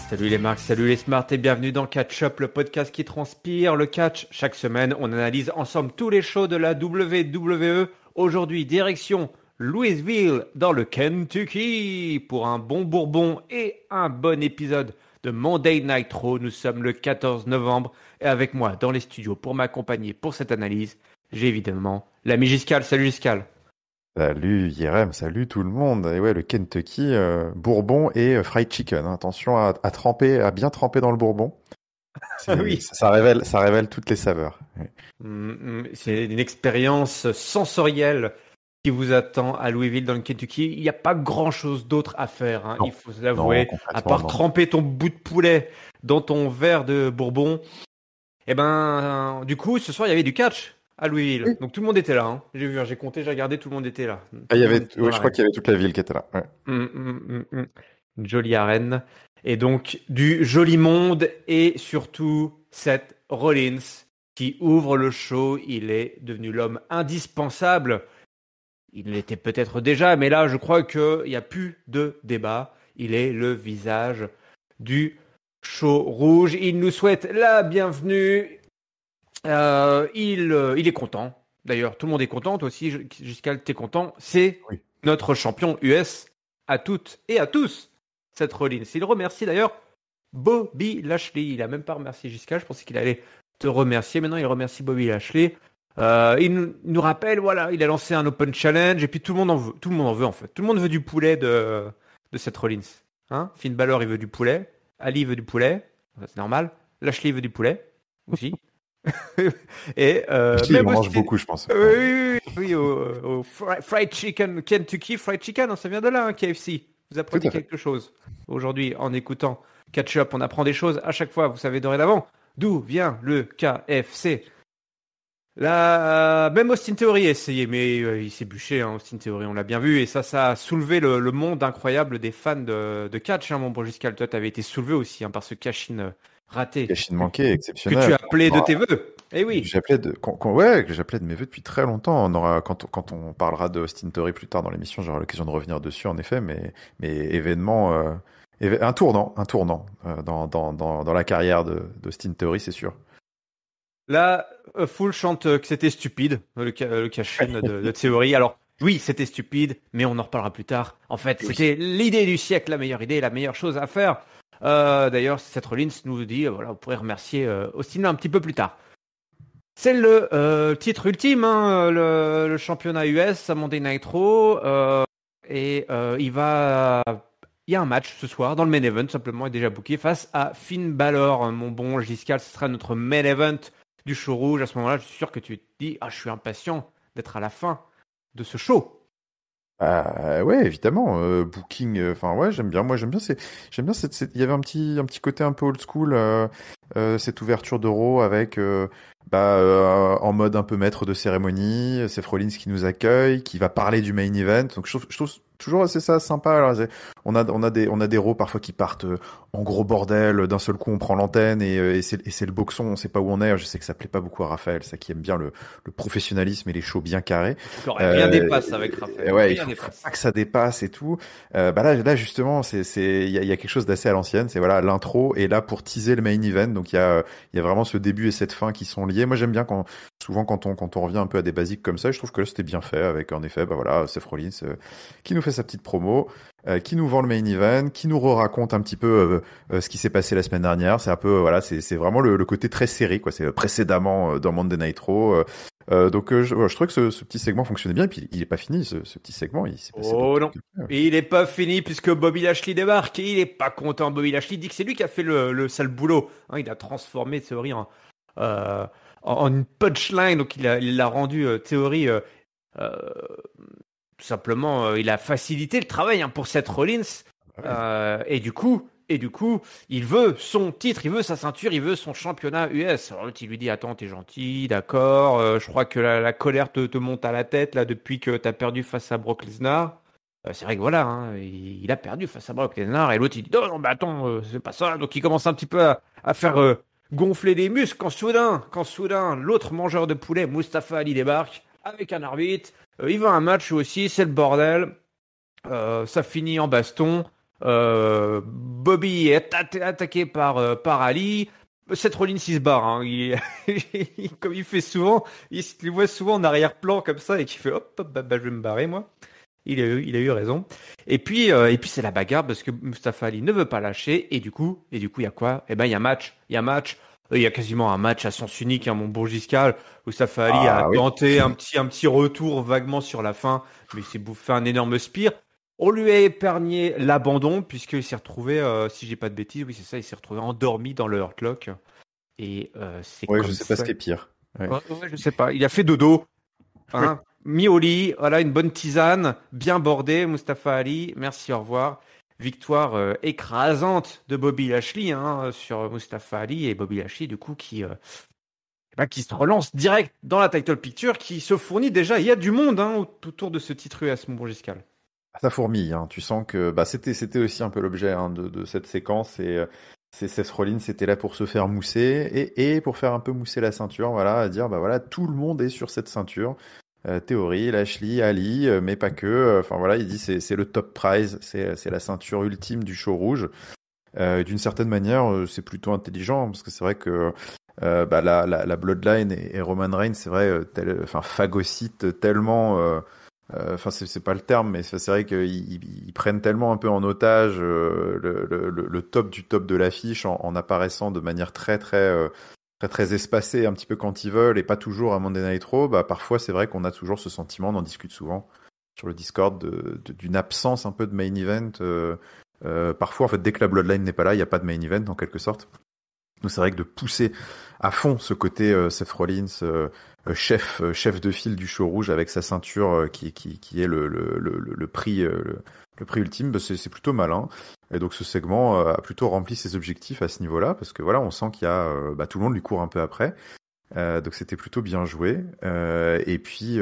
Salut les marques, salut les smarts et bienvenue dans Catch Up, le podcast qui transpire le catch. Chaque semaine, on analyse ensemble tous les shows de la WWE. Aujourd'hui, direction Louisville dans le Kentucky pour un bon bourbon et un bon épisode de Monday Night Raw. Nous sommes le 14 novembre et avec moi dans les studios pour m'accompagner pour cette analyse, j'ai évidemment l'ami Giscal. Salut Giscal. Salut Yerem, salut tout le monde. Et ouais, le Kentucky, bourbon et fried chicken. Hein. Attention à tremper, à bien tremper dans le bourbon. Oui. Ça révèle toutes les saveurs. Ouais. C'est une expérience sensorielle qui vous attend à Louisville dans le Kentucky. Il n'y a pas grand-chose d'autre à faire, hein, il faut l'avouer, à part tremper ton bout de poulet dans ton verre de bourbon. Et ben, du coup, ce soir, il y avait du catch à Louisville. Oui. Donc tout le monde était là. Hein. J'ai vu, j'ai compté, j'ai regardé, tout le monde était là. Il y avait, oui, je crois qu'il y avait toute la ville qui était là. Ouais. Une jolie arène. Et donc du joli monde et surtout Seth Rollins qui ouvre le show. Il est devenu l'homme indispensable. Il l'était peut-être déjà, mais là je crois qu'il n'y a plus de débat. Il est le visage du show rouge. Il nous souhaite la bienvenue. Il est content. D'ailleurs, tout le monde est content. Toi aussi, Giscal, t'es content. C'est notre champion US à toutes et à tous, Seth Rollins. Il remercie d'ailleurs Bobby Lashley. Il a même pas remercié Giscal. Je pensais qu'il allait te remercier. Maintenant, il remercie Bobby Lashley. Il nous rappelle, voilà, il a lancé un Open Challenge et puis tout le monde en veut. Tout le monde en veut en fait. Tout le monde veut du poulet de Seth Rollins. Hein, Finn Balor, il veut du poulet. Ali veut du poulet. C'est normal. Lashley veut du poulet aussi. Et il mange beaucoup, je pense. Oui, au fried chicken, Kentucky Fried Chicken, hein, ça vient de là, hein, KFC. Vous apprenez quelque chose aujourd'hui en écoutant Catch Up. On apprend des choses à chaque fois. Vous savez dorénavant d'où vient le KFC. Là, même Austin Theory a essayé, mais il s'est bûché. Hein, Austin Theory, on l'a bien vu, et ça a soulevé le monde incroyable des fans de catch. Hein, mon bon Giscal, toi, t'avais été soulevé aussi hein, par ce cash-in raté. Cash-in manqué, exceptionnel. Que tu appelais de tes vœux. Eh oui. Que j'appelais de mes vœux depuis très longtemps. Quand on parlera de Austin Theory plus tard dans l'émission, j'aurai l'occasion de revenir dessus, en effet. Mais événement, un tournant dans la carrière d'Austin Theory, c'est sûr. Là, Full chante que c'était stupide, le cash-in de Theory. Alors, oui, c'était stupide, mais on en reparlera plus tard. En fait, c'était l'idée du siècle, la meilleure idée, la meilleure chose à faire. D'ailleurs, Seth Rollins nous dit, voilà, vous pourrez remercier Austin un petit peu plus tard. C'est le titre ultime, hein, le championnat US à Monday Night Raw. Il y a un match ce soir dans le main event, simplement, est déjà booké face à Finn Balor. Mon bon Giscal, ce sera notre main event du show rouge. À ce moment-là, je suis sûr que tu te dis, je suis impatient d'être à la fin de ce show. Ouais, évidemment. Booking, j'aime bien. Moi, j'aime bien. Il y avait un petit côté un peu old school. Cette ouverture d'Euro avec en mode un peu maître de cérémonie, Seth Rollins qui nous accueille, qui va parler du main event. Donc je trouve toujours assez ça sympa. Alors, on a des Raw parfois qui partent en gros bordel. D'un seul coup, on prend l'antenne et c'est le boxon. On sait pas où on est. Je sais que ça plaît pas beaucoup à Raphaël, ça qui aime bien le professionnalisme et les shows bien carrés. Rien dépasse avec Raphaël. Ouais, il faut pas que ça dépasse et tout. Là justement, il y a quelque chose d'assez à l'ancienne. C'est voilà, l'intro est là pour teaser le main event. Donc il y a vraiment ce début et cette fin qui sont liés. Moi, j'aime bien souvent quand on revient un peu à des basiques comme ça. Je trouve que là, c'était bien fait avec, en effet, Seth Rollins qui nous fait sa petite promo, qui nous vend le main event, qui nous raconte un petit peu ce qui s'est passé la semaine dernière. C'est un peu, c'est vraiment le côté très série, quoi. C'est précédemment dans Monday Night Raw. Donc je trouve que ce petit segment fonctionnait bien. Et puis il est pas fini, ce petit segment. Il s'est passé non, il est pas fini puisque Bobby Lashley débarque et il est pas content. Bobby Lashley dit que c'est lui qui a fait le sale boulot. Hein, il a transformé Theory en une punchline, donc il l'a rendu Theory. Tout simplement, il a facilité le travail hein, pour Seth Rollins. Et du coup, il veut son titre, il veut sa ceinture, il veut son championnat US. Alors l'autre, il lui dit, attends, t'es gentil, d'accord, je crois que la colère te monte à la tête là depuis que t'as perdu face à Brock Lesnar. C'est vrai que voilà, hein, il a perdu face à Brock Lesnar. Et l'autre, il dit, non, mais attends, c'est pas ça. Donc il commence un petit peu à faire gonfler des muscles quand soudain, l'autre mangeur de poulet, Mustafa Ali, débarque avec un arbitre. Il veut un match aussi, c'est le bordel. Ça finit en baston. Bobby est attaqué par Ali. Seth Rollins il se barre, hein. Comme il fait souvent, il le voit souvent en arrière-plan comme ça et qui fait hop, hop bah, je vais me barrer moi. Il a eu raison. Et puis c'est la bagarre parce que Mustafa Ali ne veut pas lâcher et du coup il y a quoi? Eh ben il y a match, il y a quasiment un match à sens unique, hein, mon bon Giscal. Mustafa Ali a Ah oui. tenté un petit retour vaguement sur la fin, mais il s'est bouffé un énorme spear. On lui a épargné l'abandon puisqu'il s'est retrouvé, si j'ai pas de bêtises, oui c'est ça, il s'est retrouvé endormi dans le Hurt Lock et c'est Ouais, je comme sais pas ce ça. qui est pire. Ouais. Ouais, ouais, je sais pas, il a fait dodo. Hein, mis au lit, voilà une bonne tisane, bien bordée, Mustafa Ali, merci, au revoir. Victoire écrasante de Bobby Lashley hein, sur Mustafa Ali et Bobby Lashley du coup qui se relance direct dans la title picture, qui se fournit déjà, il y a du monde hein, autour de ce titre US, mon bon Giscal. Ça fourmille, hein. Tu sens que bah, c'était aussi un peu l'objet hein, de cette séquence et c'est Seth Rollins c'était là pour se faire mousser et pour faire un peu mousser la ceinture, voilà, à dire bah voilà tout le monde est sur cette ceinture. Théorie, Lashley, Ali, mais pas que. Enfin voilà, il dit c'est le top prize, c'est la ceinture ultime du show rouge. D'une certaine manière, c'est plutôt intelligent parce que c'est vrai que bah, la Bloodline et Roman Reigns, c'est vrai, enfin phagocytent tellement. Enfin, c'est pas le terme, mais c'est vrai qu'ils prennent tellement un peu en otage le top du top de l'affiche en apparaissant de manière très espacée un petit peu quand ils veulent et pas toujours à Monday Night Raw. Bah, parfois, c'est vrai qu'on a toujours ce sentiment, on en discute souvent sur le Discord, d'une absence un peu de main event. Parfois, en fait, dès que la Bloodline n'est pas là, il n'y a pas de main event en quelque sorte. Donc c'est vrai que de pousser à fond ce côté Seth Rollins, chef de file du show rouge avec sa ceinture qui est le prix le prix ultime, bah, c'est plutôt malin. Et donc ce segment a plutôt rempli ses objectifs à ce niveau-là parce que voilà, on sent qu'il y a bah, tout le monde lui court un peu après. Donc c'était plutôt bien joué. Et puis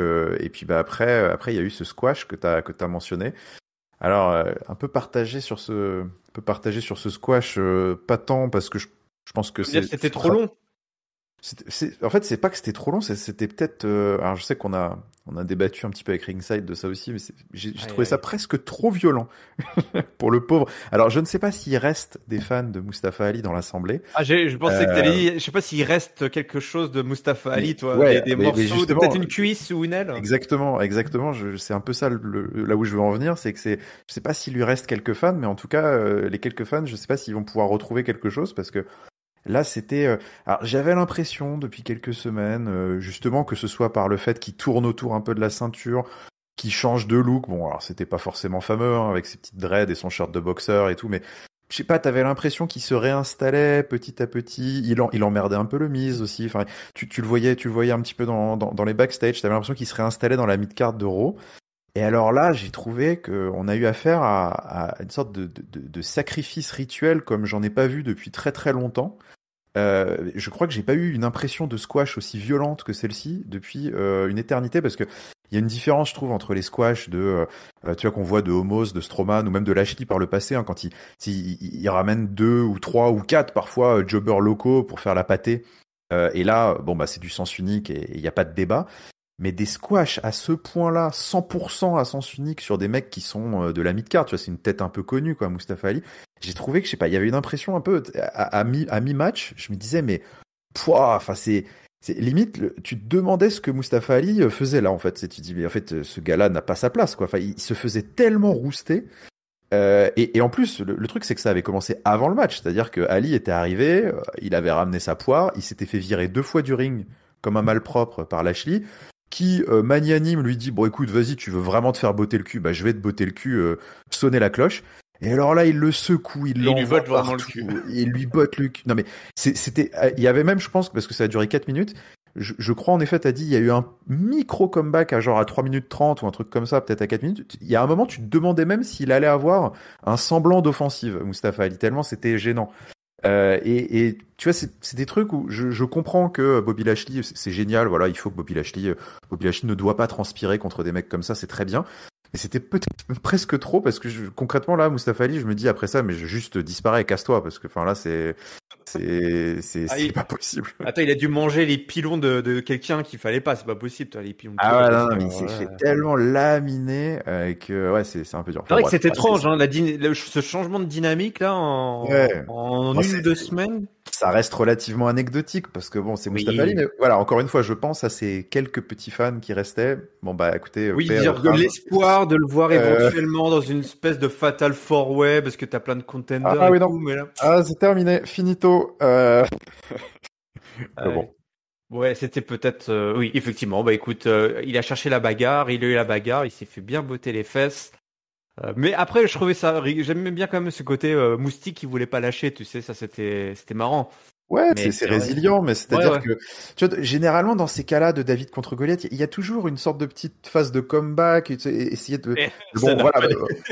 bah après il y a eu ce squash que t'as mentionné. Alors un peu partagé sur ce squash, pas tant parce que je pense que Je veux dire, c'était trop long. en fait, c'est pas que c'était trop long, c'était peut-être. Alors, je sais on a débattu un petit peu avec Ringside de ça aussi, mais j'ai Aïe, trouvé ça aïe. presque trop violent pour le pauvre. Alors, je ne sais pas s'il reste des fans de Mustafa Ali dans l'assemblée. Je pensais que t'allais dire, je sais pas s'il reste quelque chose de Mustafa Ali, Mais toi, ouais, des mais morceaux, de peut-être justement, une cuisse ou une aile. exactement. C'est un peu ça là où je veux en venir, c'est que je sais pas s'il lui reste quelques fans, mais en tout cas, les quelques fans, je sais pas s'ils vont pouvoir retrouver quelque chose parce que là, c'était. Alors, j'avais l'impression depuis quelques semaines, justement, que ce soit par le fait qu'il tourne autour un peu de la ceinture, qu'il change de look. Bon, alors c'était pas forcément fameux hein, avec ses petites dreads et son shirt de boxeur et tout, mais je sais pas, t'avais l'impression qu'il se réinstallait petit à petit. Il emmerdait un peu le Miz aussi. Enfin, tu le voyais un petit peu dans les backstage. T'avais l'impression qu'il se réinstallait dans la mid-card de Raw. Et alors là, j'ai trouvé qu'on a eu affaire à une sorte de sacrifice rituel comme j'en ai pas vu depuis très très longtemps. Je crois que j'ai pas eu une impression de squash aussi violente que celle-ci depuis une éternité parce que il y a une différence, je trouve, entre les squash tu vois qu'on voit de Homos, de Strowman ou même de Lashley par le passé, hein, quand il ramène 2 ou 3 ou 4 parfois jobbers locaux pour faire la pâtée. Et là, bon bah c'est du sens unique et il y a pas de débat. Mais des squash à ce point-là, 100% à sens unique sur des mecs qui sont de la mid-card, tu vois, c'est une tête un peu connue, quoi, Mustafa Ali. J'ai trouvé que, je sais pas, il y avait une impression un peu, à mi-match, je me disais, mais, pouah, enfin, c'est limite, tu te demandais ce que Mustafa Ali faisait là, en fait. Tu te dis, mais en fait, ce gars-là n'a pas sa place, quoi. Enfin, il se faisait tellement rouster. Et en plus, le truc, c'est que ça avait commencé avant le match. C'est-à-dire que Ali était arrivé, il avait ramené sa poire, il s'était fait virer 2 fois du ring comme un malpropre par Lashley qui magnanime lui dit bon écoute vas-y tu veux vraiment te faire botter le cul bah je vais te botter le cul sonner la cloche et alors là il le secoue il Et il lui l'envoie botte vraiment le partout cul. il lui botte le cul non mais c'était il y avait même je pense parce que ça a duré 4 minutes je crois en effet t'as dit il y a eu un micro comeback à genre à 3 minutes 30 ou un truc comme ça peut-être à 4 minutes il y a un moment tu te demandais même s'il allait avoir un semblant d'offensive Mustafa Ali tellement c'était gênant et tu vois, c'est des trucs où je comprends que Bobby Lashley, c'est génial, voilà, il faut que Bobby Lashley ne doit pas transpirer contre des mecs comme ça, c'est très bien. Et c'était peut-être presque trop parce que concrètement là, Mustafa Ali, je me dis après ça, mais je juste disparais, casse-toi parce que enfin là c'est pas possible. Attends, il a dû manger les pilons de quelqu'un qu'il fallait pas, c'est pas possible, toi, les pilons de Ah ouais, Kyrgios, non, mais il s'est fait tellement laminer que ouais, c'est un peu dur. C'est Enfin, vrai que bref, c'est étrange, hein, ce changement de dynamique là ouais. en Bon, une ou deux semaines. ça reste relativement anecdotique parce que bon, c'est Mustafa Ali, Oui. mais voilà, encore une fois, je pense à ces quelques petits fans qui restaient. Bon bah écoutez, Oui, paix à dire votre de âme. l'espoir de le voir Euh, éventuellement dans une espèce de fatal four-way parce que t'as plein de contenders Ah et oui, non. tout, mais là. Ah, c'est terminé, finito. Ouais, Bon. ouais, c'était peut-être. Oui, effectivement. Bah écoute, il a cherché la bagarre, il a eu la bagarre, il s'est fait bien botter les fesses. Mais après, je trouvais ça. J'aimais bien quand même ce côté moustique qui voulait pas lâcher, tu sais, ça c'était marrant. Ouais, Mais c'est c'est vrai. résilient, mais Ouais, c'est-à-dire ouais. que tu vois, généralement dans ces cas-là de David contre Goliath, il y a toujours une sorte de petite phase de comeback, tu sais, essayer de. Et ça Bon, n'a voilà. pas.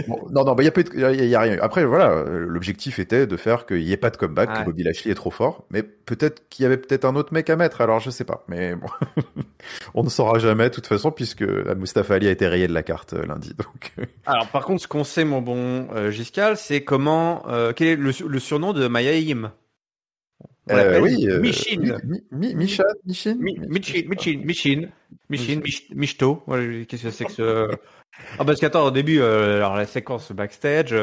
Bon, non, non, bah, il y a pas, il y a rien eu. Après, voilà, l'objectif était de faire qu'il y ait pas de comeback, que Ouais. Bobby Lashley est trop fort, mais peut-être qu'il y avait peut-être un autre mec à mettre. Alors je sais pas, mais bon, on ne saura jamais de toute façon puisque Mustafa Ali a été rayé de la carte lundi, donc. Alors, par contre, ce qu'on sait, mon bon Giscal, c'est quel est le surnom de Maya Yim. On l'appelle Oui, Michin. Misha, Mishin, Michin, Misha. Michto. Ouais, qu'est-ce que c'est que ce... Ah, parce qu'attends, au début, alors la séquence backstage,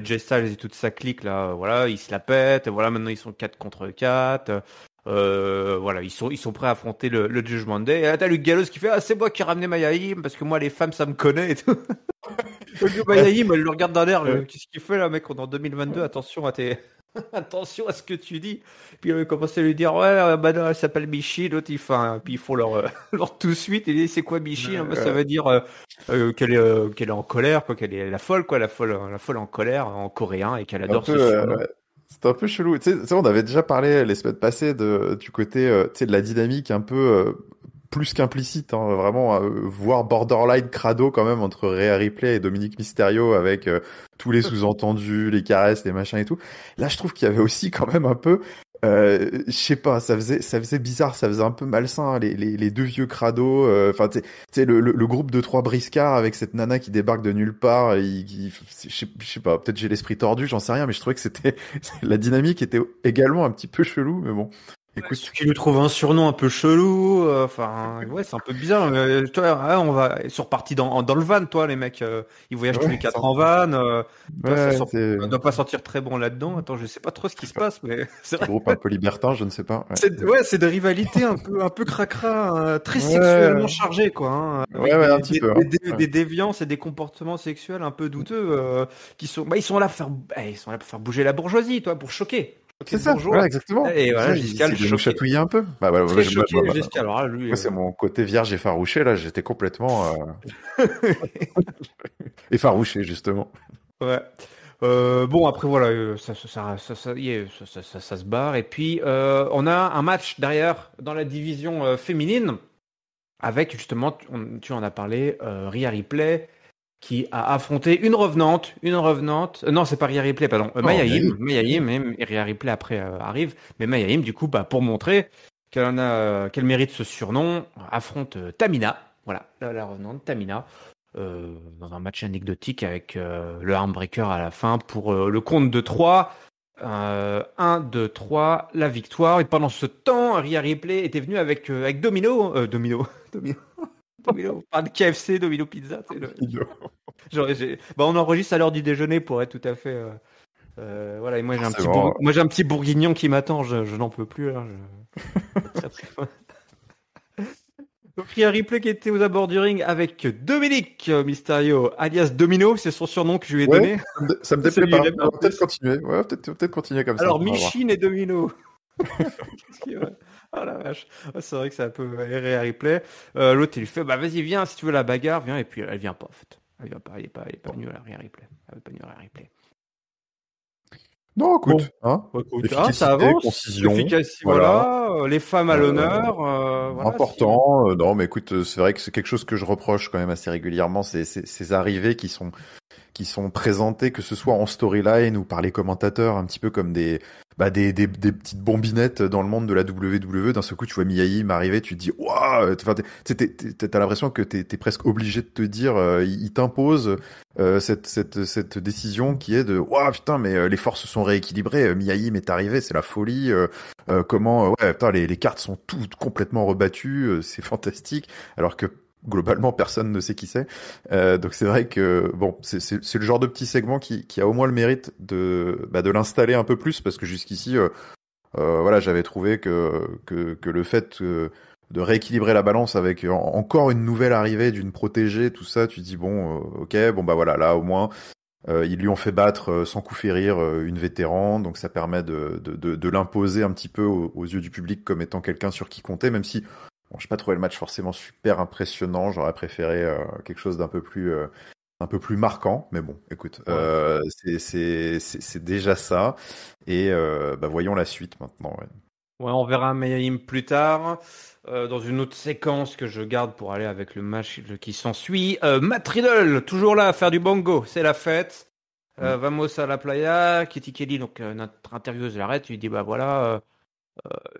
Jay Styles et toute sa clique, là, voilà, ils se la pètent, voilà, maintenant ils sont 4 contre 4. Voilà, ils sont prêts à affronter le Judgment Day. Et là, t'as Luke Gallows qui fait, ah, c'est moi qui ai ramené Maya Yim, parce que moi, les femmes, ça me connaît et tout. Donc, Maya Yim, elle le regarde dans l'air, Ouais. qu'est-ce qu'il fait là, mec, on est en 2022, attention à tes... Attention à ce que tu dis. Puis il commence à lui dire, ouais, bah non, elle s'appelle Michi, l'autre il fait puis ils font leur tout de suite. Et il dit, c'est quoi Michi? Bah, ça veut dire qu'elle est en colère, quoi, qu'elle est la folle, quoi, la folle en colère en coréen et qu'elle Un adore peu, ce surnom. ouais. C'était un peu chelou. Tu sais, on avait déjà parlé les semaines passées du côté, tu sais, de la dynamique un peu plus qu'implicite, hein, vraiment, voire borderline crado quand même entre Rhea Ripley et Dominique Mysterio avec tous les sous-entendus, les caresses, les machins et tout. Là, je trouve qu'il y avait aussi quand même un peu, je sais pas, ça faisait bizarre, ça faisait un peu malsain, les deux vieux crados. Enfin, tu sais, le groupe de trois briscards avec cette nana qui débarque de nulle part, je sais pas, peut-être j'ai l'esprit tordu, j'en sais rien, mais je trouvais que c'était la dynamique était également un petit peu chelou, mais bon, Ceux écoute. qui lui trouvent un surnom un peu chelou, enfin, ouais, c'est un peu bizarre. Mais, toi, ils sont repartis dans le van, toi, les mecs. Ils voyagent tous les Ouais, quatre en van. Toi, ouais, ça doit pas sortir très bon là-dedans. Attends, je sais pas trop ce qui se passe, mais c'est petit vrai. groupe un peu libertin, je ne sais pas. Ouais, Ouais, c'est des rivalités un peu cracra, très ouais, sexuellement chargées, quoi, hein, ouais, avec ouais, un petit peu. Hein. Ouais. des déviances et des comportements sexuels un peu douteux, ils sont là pour ils sont là pour faire bouger la bourgeoisie, toi, pour choquer C'est le ça, voilà, bourgeois. exactement. Et C'est voilà, ça, ils Giscal essaient de nous choqué, chatouiller un peu. Bah, voilà, très choqué, Giscal. Alors là, lui, moi, c'est mon côté vierge effarouché, là, j'étais complètement effarouché, justement. ouais. Bon, après voilà, ça se barre. Et puis on a un match derrière dans la division féminine avec justement, tu en as parlé, Rhea Ripley qui a affronté une revenante. Non, c'est pas Rhea Ripley, pardon, Non, mais oui. Maya Yim, et Rhea Ripley après arrive, mais Maya Yim du coup, bah, pour montrer qu'elle mérite ce surnom, affronte Tamina. Voilà, la revenante Tamina. Dans un match anecdotique avec le armbreaker à la fin pour le compte de 3. 1, 2, 3, la victoire. Et pendant ce temps, Rhea Ripley était venue avec Domino. Domino, pas de KFC, Domino Pizza. Bah, on enregistre à l'heure du déjeuner pour être tout à fait. Voilà, et moi Forcément. j'ai un petit bourguignon qui m'attend, je n'en peux plus. Là, Donc, Rhea Ripley qui était aux abords du ring avec Dominique Mysterio, alias Domino, c'est son surnom que je lui ai Ouais, donné. ça me Ça déplaît lui pas. irait On bien va peut-être plus. continuer. Ouais, peut-être continuer comme ça. Alors, On va voir. Michin et Domino. Qu'est-ce qu'il y a? Oh la vache. Ouais, c'est vrai que c'est un peu Rhea Ripley. L'autre, il lui fait, bah vas-y, viens, si tu veux la bagarre, viens. Et puis, elle vient pas, en fait. Elle vient pas, elle est pas venue à la Rhea Ripley. Elle est pas venue à la Rhea Ripley. Non, Bon. écoute, hein. Écoute, ça Efficacité, avance. concision, Efficace, voilà. voilà. Les femmes à l'honneur. Voilà, si on... Important. Non, mais écoute, c'est vrai que c'est quelque chose que je reproche quand même assez régulièrement, ces arrivées qui sont présentées, que ce soit en storyline ou par les commentateurs, un petit peu comme des petites bombinettes dans le monde de la WWE. D'un seul coup, tu vois Mia Yim arriver, tu te dis waouh. Enfin, t'as l'impression que t'es presque obligé de te dire, il t'impose cette décision qui est de waouh putain, mais les forces sont rééquilibrées. Mia Yim est arrivée, c'est la folie. Comment ouais putain, les cartes sont toutes complètement rebattues. C'est fantastique. Alors que globalement, personne ne sait qui c'est. Donc c'est vrai que bon, c'est le genre de petit segment qui a au moins le mérite de l'installer un peu plus parce que jusqu'ici, voilà, j'avais trouvé que le fait de rééquilibrer la balance avec encore une nouvelle arrivée d'une protégée, tout ça, tu dis bon, ok, bon bah voilà, là au moins. Ils lui ont fait battre sans coup férir une vétéran, donc ça permet de l'imposer un petit peu aux yeux du public comme étant quelqu'un sur qui compter, même si bon, j'ai pas trouvé le match forcément super impressionnant. J'aurais préféré quelque chose d'un un peu plus marquant. Mais bon, écoute, c'est déjà ça. Et bah, voyons la suite maintenant. Ouais. Ouais, on verra Mayhem plus tard, dans une autre séquence que je garde pour aller avec le match qui s'ensuit. Matt Riddle, toujours là à faire du bongo, c'est la fête. Vamos a la playa. Kitty Kelly, donc notre intervieweuse, l'arrête, lui dit bah voilà,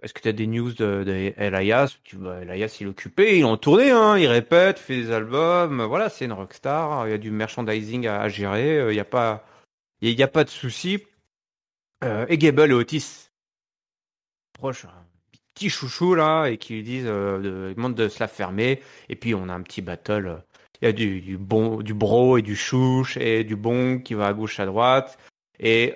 est-ce que tu as des news de Elias? Elias, il est occupé, il est en tournée, hein, il répète, il fait des albums, voilà, c'est une rockstar, il y a du merchandising à gérer, il n'y a pas, il y a pas de souci. Et Gable et Otis, proche, un petit chouchou là, et qui lui disent, ils demandent de se la fermer, et puis on a un petit battle. Il y a du bro et du chouche et du bon qui va à gauche à droite. Et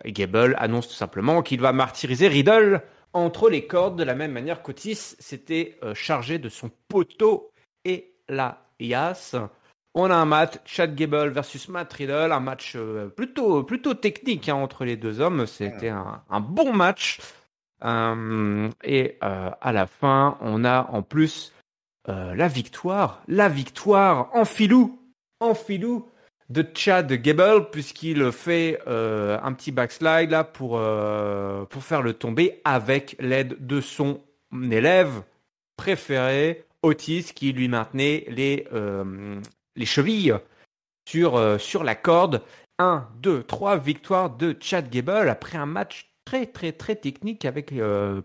Gable annonce tout simplement qu'il va martyriser Riddle entre les cordes de la même manière qu'Otis s'était chargé de son poteau et la Elias. On a un match Chad Gable versus Matt Riddle, un match plutôt technique hein, entre les deux hommes. C'était un bon match. Et à la fin, on a en plus la victoire en filou de Chad Gable, puisqu'il fait un petit backslide là pour faire le tomber avec l'aide de son élève préféré, Otis, qui lui maintenait les chevilles sur la corde. 1, 2, 3 victoires de Chad Gable après un match très très très technique avec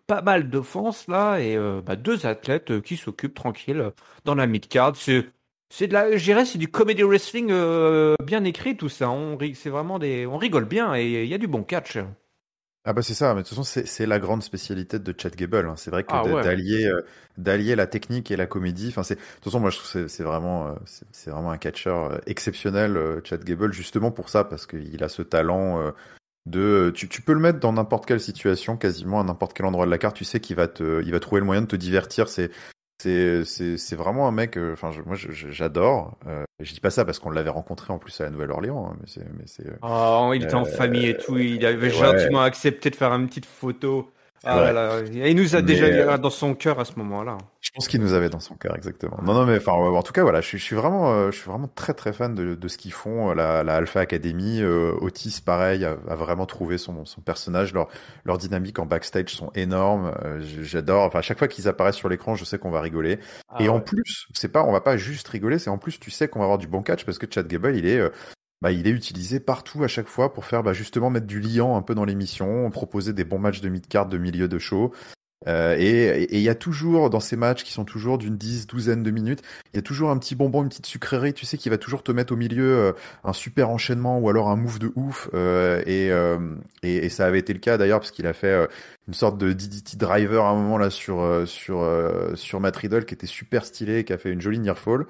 pas mal d'offenses là et deux athlètes qui s'occupent tranquille dans la mid-card. C'est de la, je dirais, c'est du comedy wrestling bien écrit tout ça. C'est vraiment on rigole bien et il y a du bon catch. Ah bah c'est ça, mais de toute façon c'est la grande spécialité de Chad Gable. Hein. C'est vrai que Ah ouais. d'allier la technique et la comédie. Enfin de toute façon moi je trouve que c'est vraiment c'est vraiment un catcheur exceptionnel Chad Gable justement pour ça parce qu'il a ce talent tu peux le mettre dans n'importe quelle situation, quasiment à n'importe quel endroit de la carte. Tu sais il va trouver le moyen de te divertir. C'est vraiment un mec. Enfin j'adore. Je dis pas ça parce qu'on l'avait rencontré en plus à la Nouvelle-Orléans. Hein, Oh, il était en famille et tout. Il avait ouais, gentiment accepté de faire une petite photo. c'est Ah là vrai. là. Et il nous a Mais déjà eu dans son cœur à ce moment-là. je pense qu'il nous avait dans son cœur, exactement. Non, Ah, non, mais enfin, en tout cas, voilà, je suis vraiment très, très fan de ce qu'ils font. La Alpha Academy, Otis, pareil, a vraiment trouvé son personnage. Leur dynamique en backstage sont énormes. J'adore. Enfin, à chaque fois qu'ils apparaissent sur l'écran, je sais qu'on va rigoler. Et ah en ouais. plus, on va pas juste rigoler, c'est en plus, tu sais qu'on va avoir du bon catch parce que Chad Gable, il est utilisé partout à chaque fois pour faire, justement mettre du liant un peu dans l'émission, proposer des bons matchs de mid-card, de milieu de show. Et il y a toujours, dans ces matchs qui sont toujours d'une douzaine de minutes, il y a toujours un petit bonbon, une petite sucrerie, tu sais, qui va toujours te mettre au milieu un super enchaînement ou alors un move de ouf. Et ça avait été le cas d'ailleurs, parce qu'il a fait une sorte de DDT driver à un moment là sur Matt Riddle qui était super stylé et qui a fait une jolie near fall.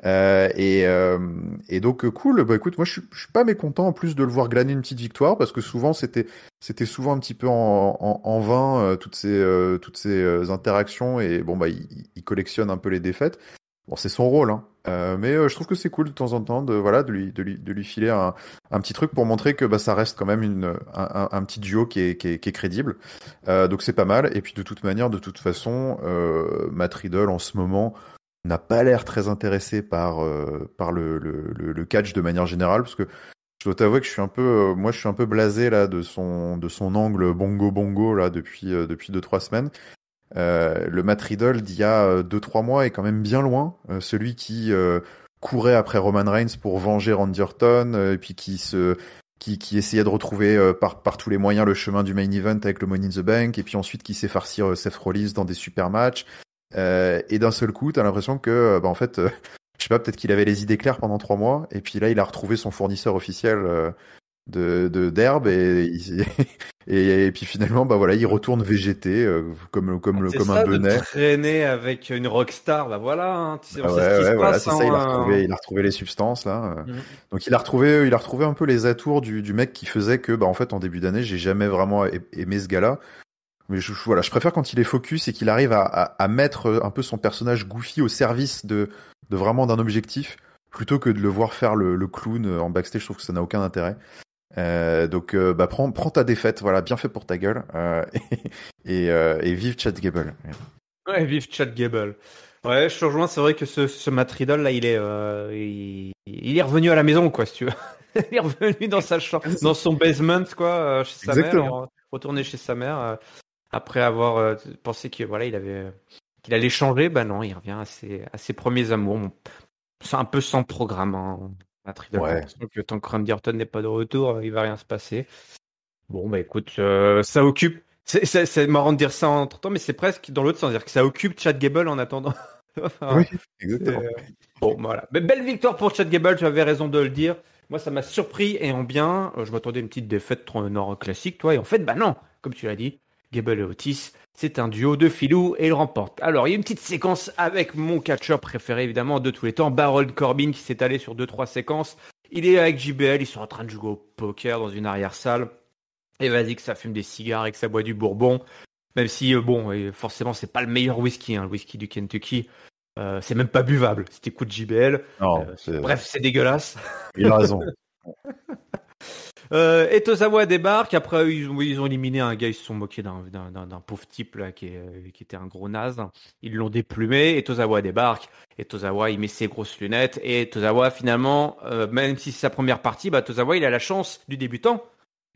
Et donc cool. Bah écoute, moi je suis pas mécontent en plus de le voir glaner une petite victoire parce que souvent c'était souvent un petit peu en vain toutes ces interactions et bon il collectionne un peu les défaites. Bon c'est son rôle hein. Mais je trouve que c'est cool de temps en temps de lui filer un petit truc pour montrer que ça reste quand même un petit duo qui est crédible. Donc c'est pas mal. Et puis de toute manière, de toute façon, Matt Riddle en ce moment n'a pas l'air très intéressé par le catch de manière générale parce que je dois t'avouer que je suis un peu moi je suis un peu blasé là de son angle bongo bongo là depuis 2-3 semaines. Le Matt Riddle d'il y a 2-3 mois est quand même bien loin. Celui qui courait après Roman Reigns pour venger Randy Orton et puis qui essayait de retrouver par tous les moyens le chemin du main event avec le Money in the Bank, et puis ensuite qui sait farcir Seth Rollins dans des super matchs. Et d'un seul coup, t'as l'impression que, en fait, je sais pas, peut-être qu'il avait les idées claires pendant 3 mois, et puis là, il a retrouvé son fournisseur officiel d'herbe, et puis finalement, voilà, il retourne végéter comme un de benet. traîner avec une rockstar, voilà, hein, tu sais, on Ah sait ce qui se voilà, passe. c'est ça, il a retrouvé les substances là. Donc il a retrouvé un peu les atours du mec qui faisait que, en fait, en début d'année, j'ai jamais vraiment aimé ce gars-là. Mais voilà, je préfère quand il est focus et qu'il arrive à mettre un peu son personnage goofy au service de vraiment d'un objectif, plutôt que de le voir faire le clown en backstage. Je trouve que ça n'a aucun intérêt. Donc prends ta défaite, voilà, bien fait pour ta gueule, et vive Chad Gable. Ouais, vive Chad Gable. Ouais, je te rejoins, c'est vrai que ce Matt Riddle là, il est revenu à la maison, quoi, si tu veux. Il est revenu dans sa chambre, dans son basement, quoi, chez sa mère, il est retourné chez sa mère après avoir pensé que voilà, qu'il allait changer. Bah non, il revient à ses premiers amours. Bon, c'est un peu sans programme, hein. Matt Riddle, j'ai l'impression que tant que Randy Orton n'est pas de retour, il va rien se passer. Bon, bah écoute, ça occupe. C'est marrant de dire ça en temps, mais c'est presque dans l'autre sens, c'est-à-dire que ça occupe Chad Gable en attendant. Oui, exactement. Bon, voilà. Mais belle victoire pour Chad Gable, tu avais raison de le dire. Moi, ça m'a surpris et en bien. Je m'attendais à une petite défaite nord classique, toi. Et en fait, bah non, comme tu l'as dit, Gable et Otis, c'est un duo de filou et il remporte. Alors, il y a une petite séquence avec mon catcheur préféré, évidemment, de tous les temps, Baron Corbin, qui s'est allé sur 2-3 séquences. Il est avec JBL, ils sont en train de jouer au poker dans une arrière-salle. Et vas-y que ça fume des cigares et que ça boit du bourbon. Même si, forcément, c'est pas le meilleur whisky, hein, le whisky du Kentucky. C'est même pas buvable. Si t'écoutes JBL. Non, bref, c'est dégueulasse. Il a raison. Et Tozawa débarque. Après, ils ont éliminé un gars. Ils se sont moqués d'un pauvre type là, qui était un gros naze. Ils l'ont déplumé. Et Tozawa débarque. Et Tozawa, il met ses grosses lunettes. Et Tozawa, finalement, même si c'est sa première partie, Tozawa, il a la chance du débutant.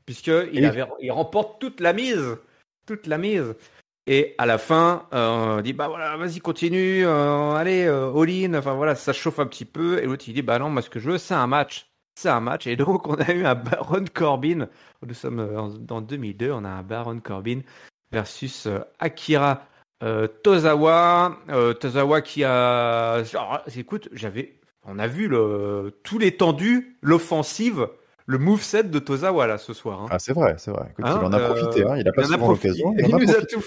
Il remporte toute la mise. Et à la fin, on dit voilà, vas-y, continue, allez, all-in. Enfin voilà, ça chauffe un petit peu. Et l'autre il dit non, moi ce que je veux, c'est un match. Et donc on a eu un Baron Corbin. Nous sommes dans 2002, on a un Baron Corbin versus Akira Tozawa. Tozawa qui a, alors, écoute, on a vu tout l'étendue, l'offensive. Le moveset de Tozawa là ce soir. Hein. Ah c'est vrai. Écoute, il en a profité, il a pas souvent l'occasion. Il nous a tout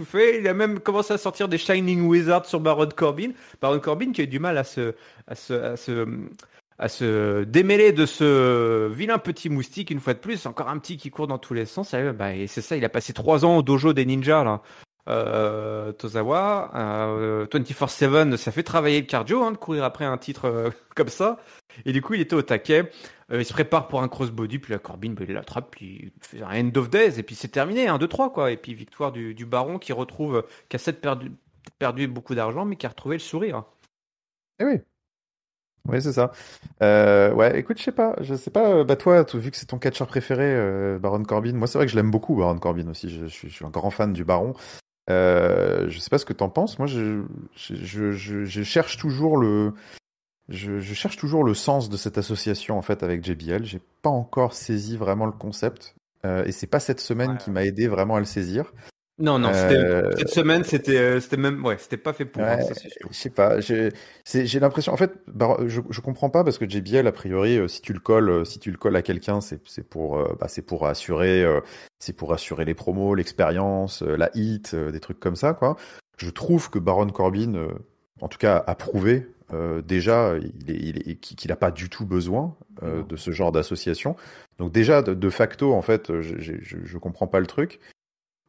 fait. Il a même commencé à sortir des Shining Wizards sur Baron Corbin. Baron Corbin qui a eu du mal à se démêler de ce vilain petit moustique une fois de plus. Encore un petit qui court dans tous les sens. Et c'est ça, il a passé 3 ans au dojo des ninjas là. Tozawa, 24/7, ça fait travailler le cardio, hein, de courir après un titre comme ça. Et du coup, il était au taquet. Il se prépare pour un crossbody, puis la Corbin, il l'attrape, puis il fait un end of days, et puis c'est terminé, 1-2-3, quoi. Et puis victoire du Baron qui a perdu beaucoup d'argent, mais qui a retrouvé le sourire. Eh oui. Oui, c'est ça. Ouais, écoute, je sais pas, toi, vu que c'est ton catcheur préféré, Baron Corbin, moi c'est vrai que je l'aime beaucoup, Baron Corbin aussi, je suis un grand fan du Baron. Je sais pas ce que t'en penses, moi je cherche toujours je cherche toujours le sens de cette association en fait avec JBL. J'ai pas encore saisi vraiment le concept, et c'est pas cette semaine qui m'a aidé vraiment à le saisir. Non, cette semaine, c'était pas fait pour. Ouais, ça, c'est sûr. je sais pas, j'ai l'impression, en fait, je comprends pas parce que JBL a priori, si tu le colles à quelqu'un, c'est pour assurer les promos, l'expérience, la hit, des trucs comme ça quoi. Je trouve que Baron Corbin, en tout cas, a prouvé déjà qu'il a pas du tout besoin de ce genre d'association. Donc déjà de facto, en fait, je comprends pas le truc.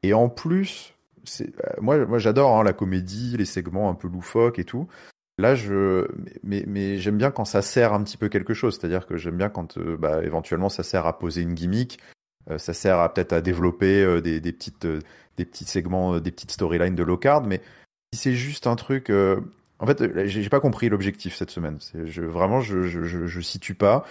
Et en plus, moi j'adore la comédie, les segments un peu loufoques et tout. Là, mais j'aime bien quand ça sert un petit peu quelque chose. C'est-à-dire que j'aime bien quand éventuellement ça sert à poser une gimmick, ça sert peut-être à développer des petits segments, des petites storylines de low card. Mais si c'est juste un truc, en fait, j'ai pas compris l'objectif cette semaine. Vraiment, je situe pas.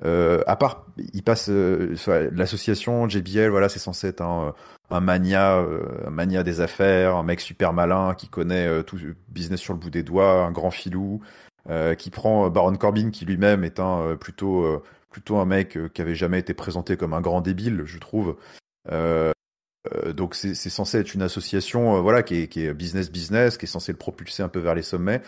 À part, il passe l'association JBL, voilà, c'est censé être un mania des affaires, un mec super malin qui connaît tout business sur le bout des doigts, un grand filou, qui prend Baron Corbin qui lui-même est un plutôt plutôt un mec qui avait jamais été présenté comme un grand débile, je trouve. Donc c'est censé être une association voilà qui est business, qui est censé le propulser un peu vers les sommets.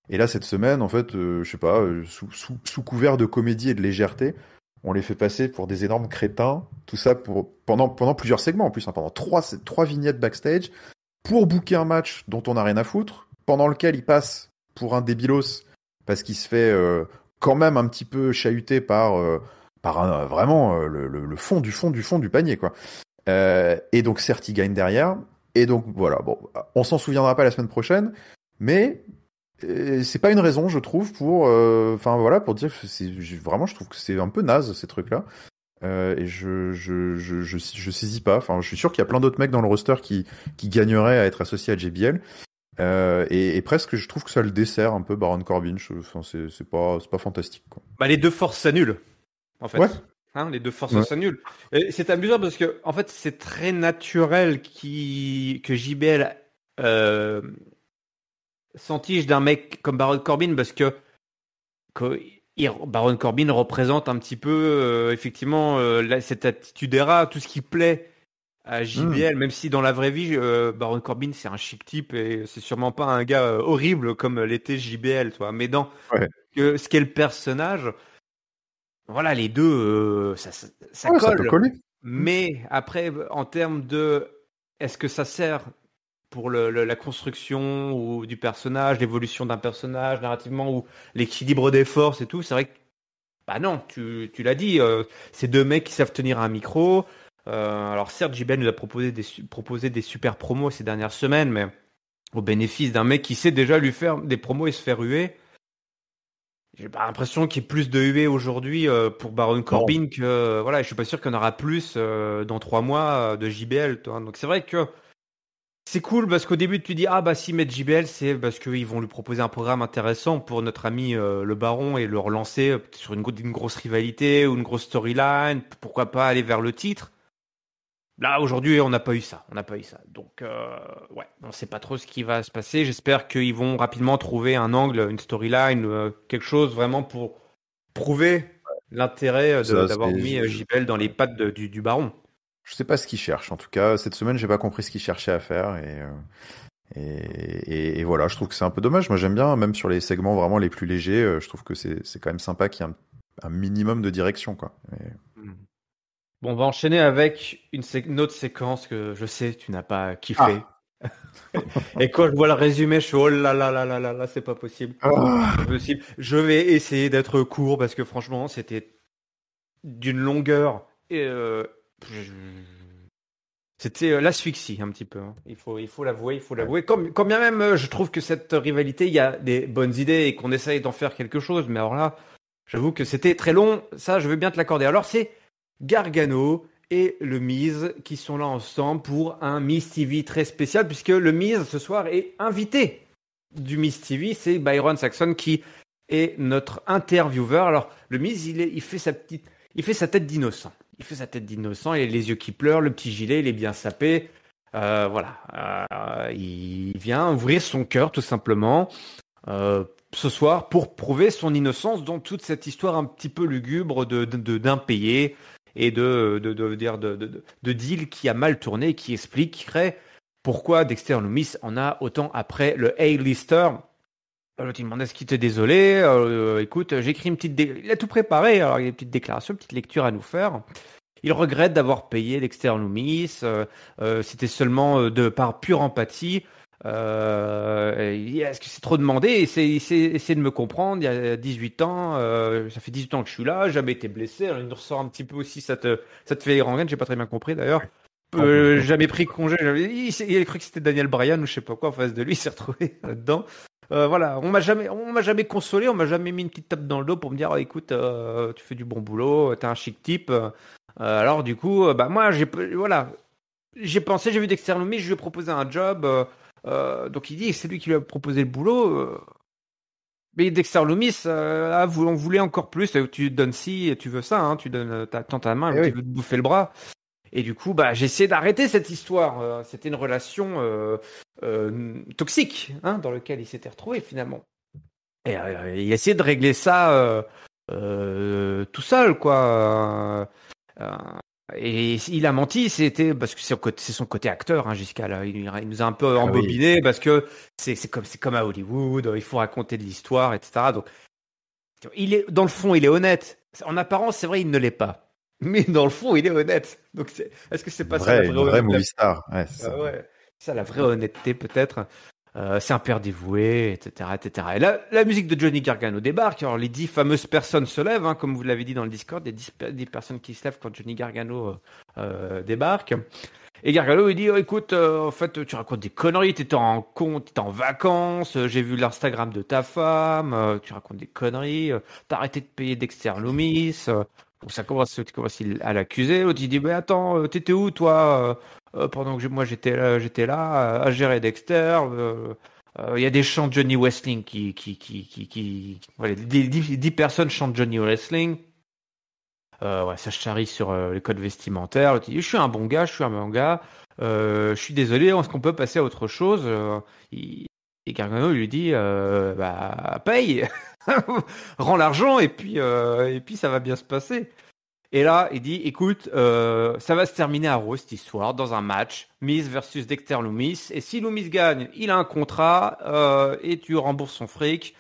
Et là cette semaine en fait je sais pas sous couvert de comédie et de légèreté, on les fait passer pour des énormes crétins, tout ça pendant plusieurs segments en plus, hein, pendant trois vignettes backstage pour booker un match dont on n'a rien à foutre, pendant lequel il passe pour un débilos parce qu'il se fait quand même un petit peu chahuté par vraiment le fond du panier quoi. Et donc certes il gagne derrière, et donc voilà, bon, on s'en souviendra pas la semaine prochaine, mais c'est pas une raison je trouve pour enfin voilà pour dire que vraiment je trouve que c'est un peu naze ces trucs là. Et je saisis pas, enfin je suis sûr qu'il y a plein d'autres mecs dans le roster qui gagneraient à être associés à JBL. Et presque je trouve que ça le dessert un peu Baron Corbin. Enfin c'est pas fantastique quoi. Bah, les deux forces s'annulent, en fait. Ouais. Hein, les deux forces s'annulent. Et c'est amusant parce que, en fait, c'est très naturel que JBL s'entiche d'un mec comme Baron Corbin parce que Baron Corbin représente un petit peu, effectivement, cette attitude era, tout ce qui plaît à JBL, même si dans la vraie vie, Baron Corbin, c'est un chic type et c'est sûrement pas un gars horrible comme l'était JBL, toi. Mais dans ce qu'est le personnage, voilà, les deux, ça Ouais, ça peut colle. coller. Mais après, en termes de, est-ce que ça sert pour la construction ou du personnage, l'évolution d'un personnage, narrativement, ou l'équilibre des forces et tout, c'est vrai que, bah non, tu l'as dit, c'est deux mecs qui savent tenir un micro. Alors certes, JBL nous a proposé des super promos ces dernières semaines, mais au bénéfice d'un mec qui sait déjà lui faire des promos et se faire huer. J'ai pas l'impression qu'il y ait plus de huées aujourd'hui pour Baron Corbin que voilà. Je suis pas sûr qu'il y en aura plus dans 3 mois de JBL. Toi. Donc c'est vrai que c'est cool parce qu'au début tu dis ah bah s'ils mettent JBL c'est parce qu'ils vont lui proposer un programme intéressant pour notre ami le Baron et le relancer sur une grosse rivalité ou une grosse storyline. Pourquoi pas aller vers le titre. Là, aujourd'hui, on n'a pas eu ça. Donc, ouais, on ne sait pas trop ce qui va se passer. J'espère qu'ils vont rapidement trouver un angle, une storyline, quelque chose vraiment pour prouver l'intérêt d'avoir mis JBL dans les pattes du Baron. Je sais pas ce qu'ils cherchent. En tout cas, cette semaine, j'ai pas compris ce qu'ils cherchaient à faire. Et voilà, je trouve que c'est un peu dommage. Moi, j'aime bien, même sur les segments vraiment les plus légers, je trouve que c'est quand même sympa qu'il y ait un minimum de direction, quoi. Bon, on va enchaîner avec une autre séquence que je sais tu n'as pas kiffé. Et quand je vois le résumé, je suis oh là là là là là là, c'est pas possible. C'est pas possible. Je vais essayer d'être court parce que franchement, c'était d'une longueur et c'était l'asphyxie un petit peu. Hein. Il faut l'avouer. Quand bien même, je trouve que cette rivalité, il y a des bonnes idées et qu'on essaye d'en faire quelque chose. Mais alors là, j'avoue que c'était très long. Ça, je veux bien te l'accorder. Alors c'est Gargano et le Miz qui sont là ensemble pour un Miz TV très spécial puisque le Miz ce soir est invité du Miz TV. C'est Byron Saxon qui est notre intervieweur. Alors le Miz, il fait sa tête d'innocent. Il fait sa tête d'innocent, il a les yeux qui pleurent, le petit gilet, il est bien sapé. Voilà. Il vient ouvrir son cœur tout simplement ce soir pour prouver son innocence dans toute cette histoire un petit peu lugubre d'impayés et de deal qui a mal tourné et qui expliquerait pourquoi Dexter Lumis en a autant après le A-lister. L'autre il demande est-ce qu'il était désolé écoute, j'ai écrit il a tout préparé, alors il y a une petite déclaration, une petite lecture à nous faire. Il regrette d'avoir payé Dexter Lumis, c'était seulement par pure empathie. Est-ce que c'est trop demandé? Essayez de me comprendre, il y a 18 ans, ça fait 18 ans que je suis là, jamais été blessé. Alors, il nous ressort un petit peu aussi, ça te fait rengaine, j'ai pas très bien compris d'ailleurs. Jamais pris congé, il a cru que c'était Daniel Bryan ou je sais pas quoi en face de lui, il s'est retrouvé là-dedans. Voilà, on m'a jamais consolé, on m'a jamais mis une petite tape dans le dos pour me dire oh, écoute, tu fais du bon boulot, t'es un chic type. Alors du coup, bah moi j'ai pensé, j'ai vu Dexter Lumis, je lui ai proposé un job. Donc il dit c'est lui qui lui a proposé le boulot. Mais Dexter Lumis, on voulait encore plus. Tu donnes ci, tu veux ça, hein, tu tends ta main, tu veux te bouffer le bras. Et du coup, bah, j'ai essayé d'arrêter cette histoire. C'était une relation toxique, hein, dans laquelle il s'était retrouvé finalement. Et il a essayé de régler ça tout seul, quoi. Et il a menti, c'était parce que c'est son côté acteur, hein, Giscard. Là. Il nous a un peu embobiné parce que c'est comme à Hollywood, il faut raconter de l'histoire, etc. Donc, dans le fond, il est honnête. En apparence, c'est vrai, il ne l'est pas. Mais dans le fond, il est honnête. Donc, est-ce que c'est pas ça la vraie une vraie movie star. Ouais, c'est ça. ouais. Ça, la vraie honnêteté, peut-être. C'est un père dévoué, etc., etc. Et là, la musique de Johnny Gargano débarque. Alors, les 10 fameuses personnes se lèvent, hein, comme vous l'avez dit dans le Discord, il y a 10 personnes qui se lèvent quand Johnny Gargano débarque. Et Gargano, il dit, oh, écoute, en fait, tu racontes des conneries, t'étais en vacances, j'ai vu l'Instagram de ta femme, tu racontes des conneries, t'as arrêté de payer Dexter Loomis. Donc ça commence à l'accuser. L'autre, il dit, mais attends, t'étais où, toi, pendant que moi j'étais là à gérer Dexter. Il y a des chants de Johnny Wrestling voilà, 10 personnes chantent Johnny Wrestling. Ouais, ça charrie sur les codes vestimentaires. L'autre, il dit, je suis un bon gars, je suis désolé, est-ce qu'on peut passer à autre chose? Et Gargano lui dit, bah paye, rends l'argent et puis ça va bien se passer. Et là, il dit, écoute, ça va se terminer à Raw cette histoire, dans un match, Miz versus Dexter Loomis. Et si Loomis gagne, il a un contrat et tu rembourses son fric.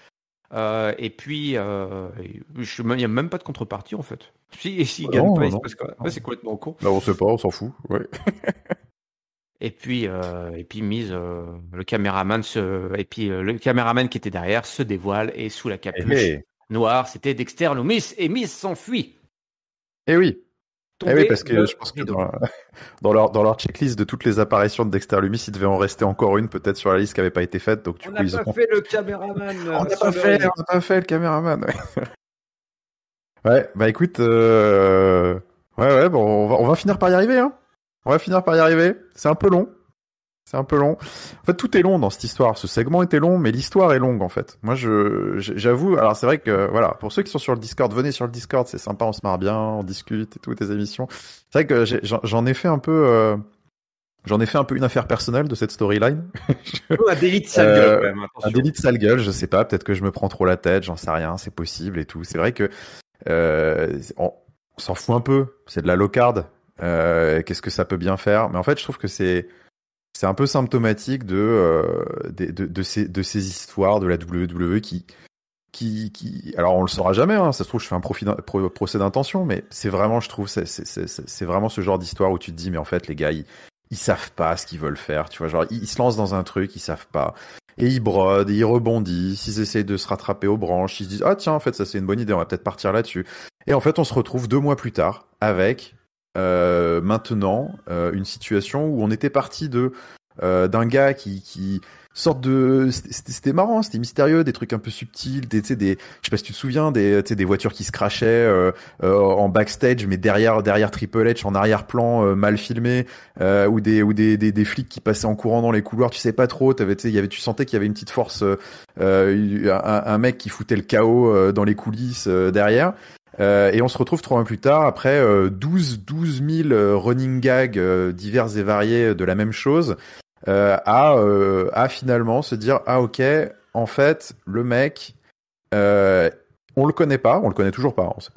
Et puis, il n'y a même pas de contrepartie en fait. S'il gagne pas, il se passe quoi? Ouais, c'est complètement con. Là, on sait pas, on s'en fout. Ouais. Et puis Miz, le caméraman le caméraman qui était derrière se dévoile et sous la capuche noire, c'était Dexter Loomis et Miz s'enfuit. Eh oui. Oui, parce que je pense que dans leur checklist de toutes les apparitions de Dexter Loomis, il devait en rester encore une peut-être sur la liste qui n'avait pas été faite. Donc, on n'a pas fait le caméraman. On n'a pas fait le caméraman. Ouais, bah écoute, ouais, bon, on va finir par y arriver, hein. On va finir par y arriver. C'est un peu long. En fait, tout est long dans cette histoire. Ce segment était long, mais l'histoire est longue, en fait. Moi, j'avoue, alors c'est vrai que, voilà, pour ceux qui sont sur le Discord, venez sur le Discord, c'est sympa, on se marre bien, on discute et tout, tes émissions. C'est vrai que j'en ai fait un peu, une affaire personnelle de cette storyline. Un délit de sale gueule, quand même, attention. Un délit de sale gueule, je sais pas, peut-être que je me prends trop la tête, j'en sais rien, c'est possible et tout. C'est vrai que, on s'en fout un peu, c'est de la low card. Qu'est-ce que ça peut bien faire? Mais en fait, je trouve que c'est un peu symptomatique de ces histoires de la WWE qui alors on le saura jamais, hein, ça se trouve je fais un procès d'intention, mais c'est vraiment, je trouve, c'est vraiment ce genre d'histoire où tu te dis, mais en fait les gars ils savent pas ce qu'ils veulent faire, tu vois, genre ils se lancent dans un truc, ils savent pas, et ils brodent, et ils rebondissent, ils essayent de se rattraper aux branches, ils se disent, ah tiens, en fait ça c'est une bonne idée, on va peut-être partir là-dessus, et en fait on se retrouve 2 mois plus tard avec maintenant une situation où on était parti d'un gars qui sorte de, c'était marrant, c'était mystérieux, des trucs un peu subtils, tu sais, je sais pas si tu te souviens, des voitures qui se crashaient en backstage, mais derrière Triple H en arrière-plan, mal filmé, ou des flics qui passaient en courant dans les couloirs, tu sais pas trop, tu sentais qu'il y avait une petite force, un mec qui foutait le chaos dans les coulisses derrière. Et on se retrouve 3 mois plus tard, après 12 000 running gags divers et variés de la même chose, à finalement se dire, ah ok, en fait, le mec, on le connaît pas, on le connaît toujours pas, on sait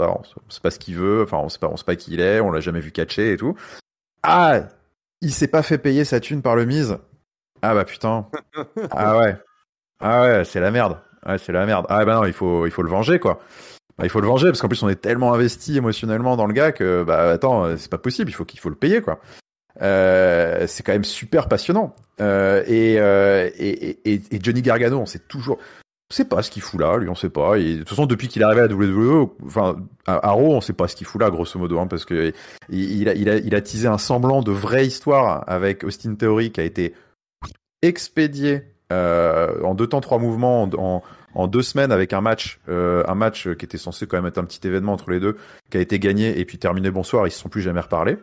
pas ce qu'il veut, enfin on sait pas qui il est, on l'a jamais vu catcher et tout. Ah, il s'est pas fait payer sa thune par le Miz. Ah bah putain. Ah ouais, c'est la merde. Ouais, c'est la merde. Ah bah non, il faut le venger quoi. Bah, il faut le venger parce qu'en plus on est tellement investi émotionnellement dans le gars que bah attends, c'est pas possible, il faut le payer quoi. C'est quand même super passionnant. Et Johnny Gargano, on sait pas ce qu'il fout là, lui on sait pas. Et de toute façon depuis qu'il est arrivé à la WWE, enfin à Raw, on sait pas ce qu'il fout là grosso modo, hein, parce que il a teasé un semblant de vraie histoire avec Austin Theory qui a été expédié en 2 temps 3 mouvements en 2 semaines avec un match qui était censé quand même être un petit événement entre les deux, qui a été gagné et puis terminé bonsoir, ils se sont plus jamais reparlé.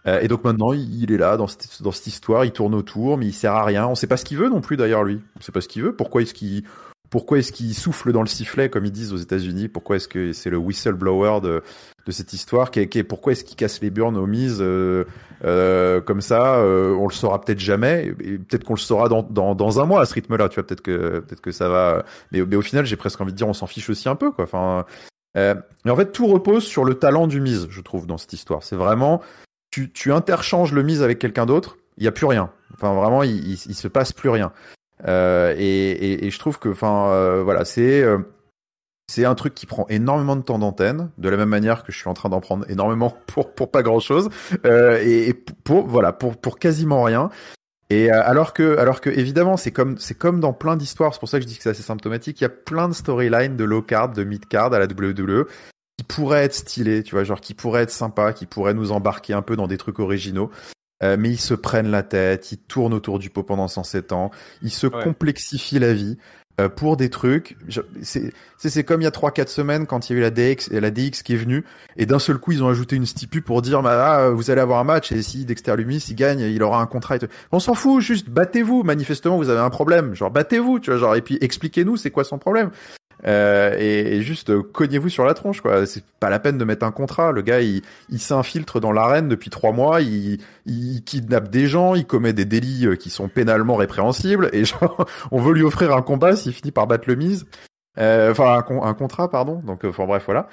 Et donc maintenant, il est là dans cette histoire, il tourne autour, mais il sert à rien. On sait pas ce qu'il veut non plus d'ailleurs lui. On sait pas ce qu'il veut. Pourquoi est-ce qu'il souffle dans le sifflet comme ils disent aux États-Unis? Pourquoi est-ce que c'est le whistleblower de cette histoire? Pourquoi est-ce qu'il casse les burnes aux mises comme ça? On le saura peut-être jamais. Et peut-être qu'on le saura dans un mois à ce rythme-là. Tu vois, peut-être que ça va. Mais au final, j'ai presque envie de dire, on s'en fiche aussi un peu quoi. Enfin. Mais en fait, tout repose sur le talent du Miz, je trouve, dans cette histoire. C'est vraiment, tu interchanges le Miz avec quelqu'un d'autre, il y a plus rien. Enfin, vraiment, il se passe plus rien. Et je trouve que, voilà, c'est un truc qui prend énormément de temps d'antenne, de la même manière que je suis en train d'en prendre énormément pour pas grand chose, et pour quasiment rien. Et alors que évidemment c'est comme dans plein d'histoires, c'est pour ça que je dis que c'est assez symptomatique. Il y a plein de storylines de low card, de mid card à la WWE qui pourraient être stylés, tu vois, genre qui pourraient être sympas, qui pourraient nous embarquer un peu dans des trucs originaux. Mais ils se prennent la tête, ils tournent autour du pot pendant 107 ans, ils se complexifient la vie. Pour des trucs, c'est comme il y a 3-4 semaines quand il y a eu la DX qui est venue et d'un seul coup ils ont ajouté une stipu pour dire vous allez avoir un match et si Dexter Lumis il gagne il aura un contrat et tout. On s'en fout, juste battez-vous, manifestement vous avez un problème, genre battez-vous, tu vois, genre, et puis expliquez-nous c'est quoi son problème. Et juste cognez-vous sur la tronche, quoi. C'est pas la peine de mettre un contrat. Le gars, il s'infiltre dans l'arène depuis 3 mois, il kidnappe des gens, il commet des délits qui sont pénalement répréhensibles, et genre, on veut lui offrir un combat s'il finit par battre le Miz. Un contrat, pardon. Donc, bref, voilà.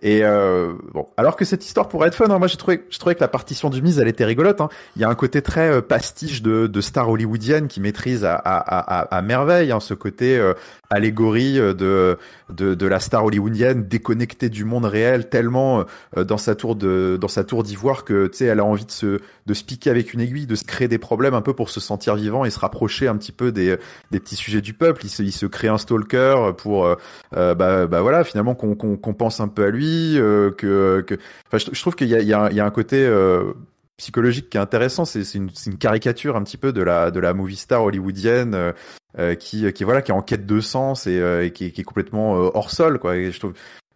Et bon, alors que cette histoire pourrait être fun, hein. Moi j'ai trouvé que la partition du Miz elle était rigolote, hein. Il y a un côté très pastiche de star hollywoodienne qui maîtrise à merveille, hein, ce côté allégorie de la star hollywoodienne déconnectée du monde réel, tellement dans sa tour d'ivoire que tu sais elle a envie de se piquer avec une aiguille, de se créer des problèmes un peu pour se sentir vivant et se rapprocher un petit peu des petits sujets du peuple. Il se crée un stalker pour voilà, finalement qu'on pense un peu à lui, je trouve qu'il y a un côté psychologique qui est intéressant. C'est une caricature un petit peu de la movie star hollywoodienne qui est en quête de sens et qui est complètement hors sol, quoi. Et je trouve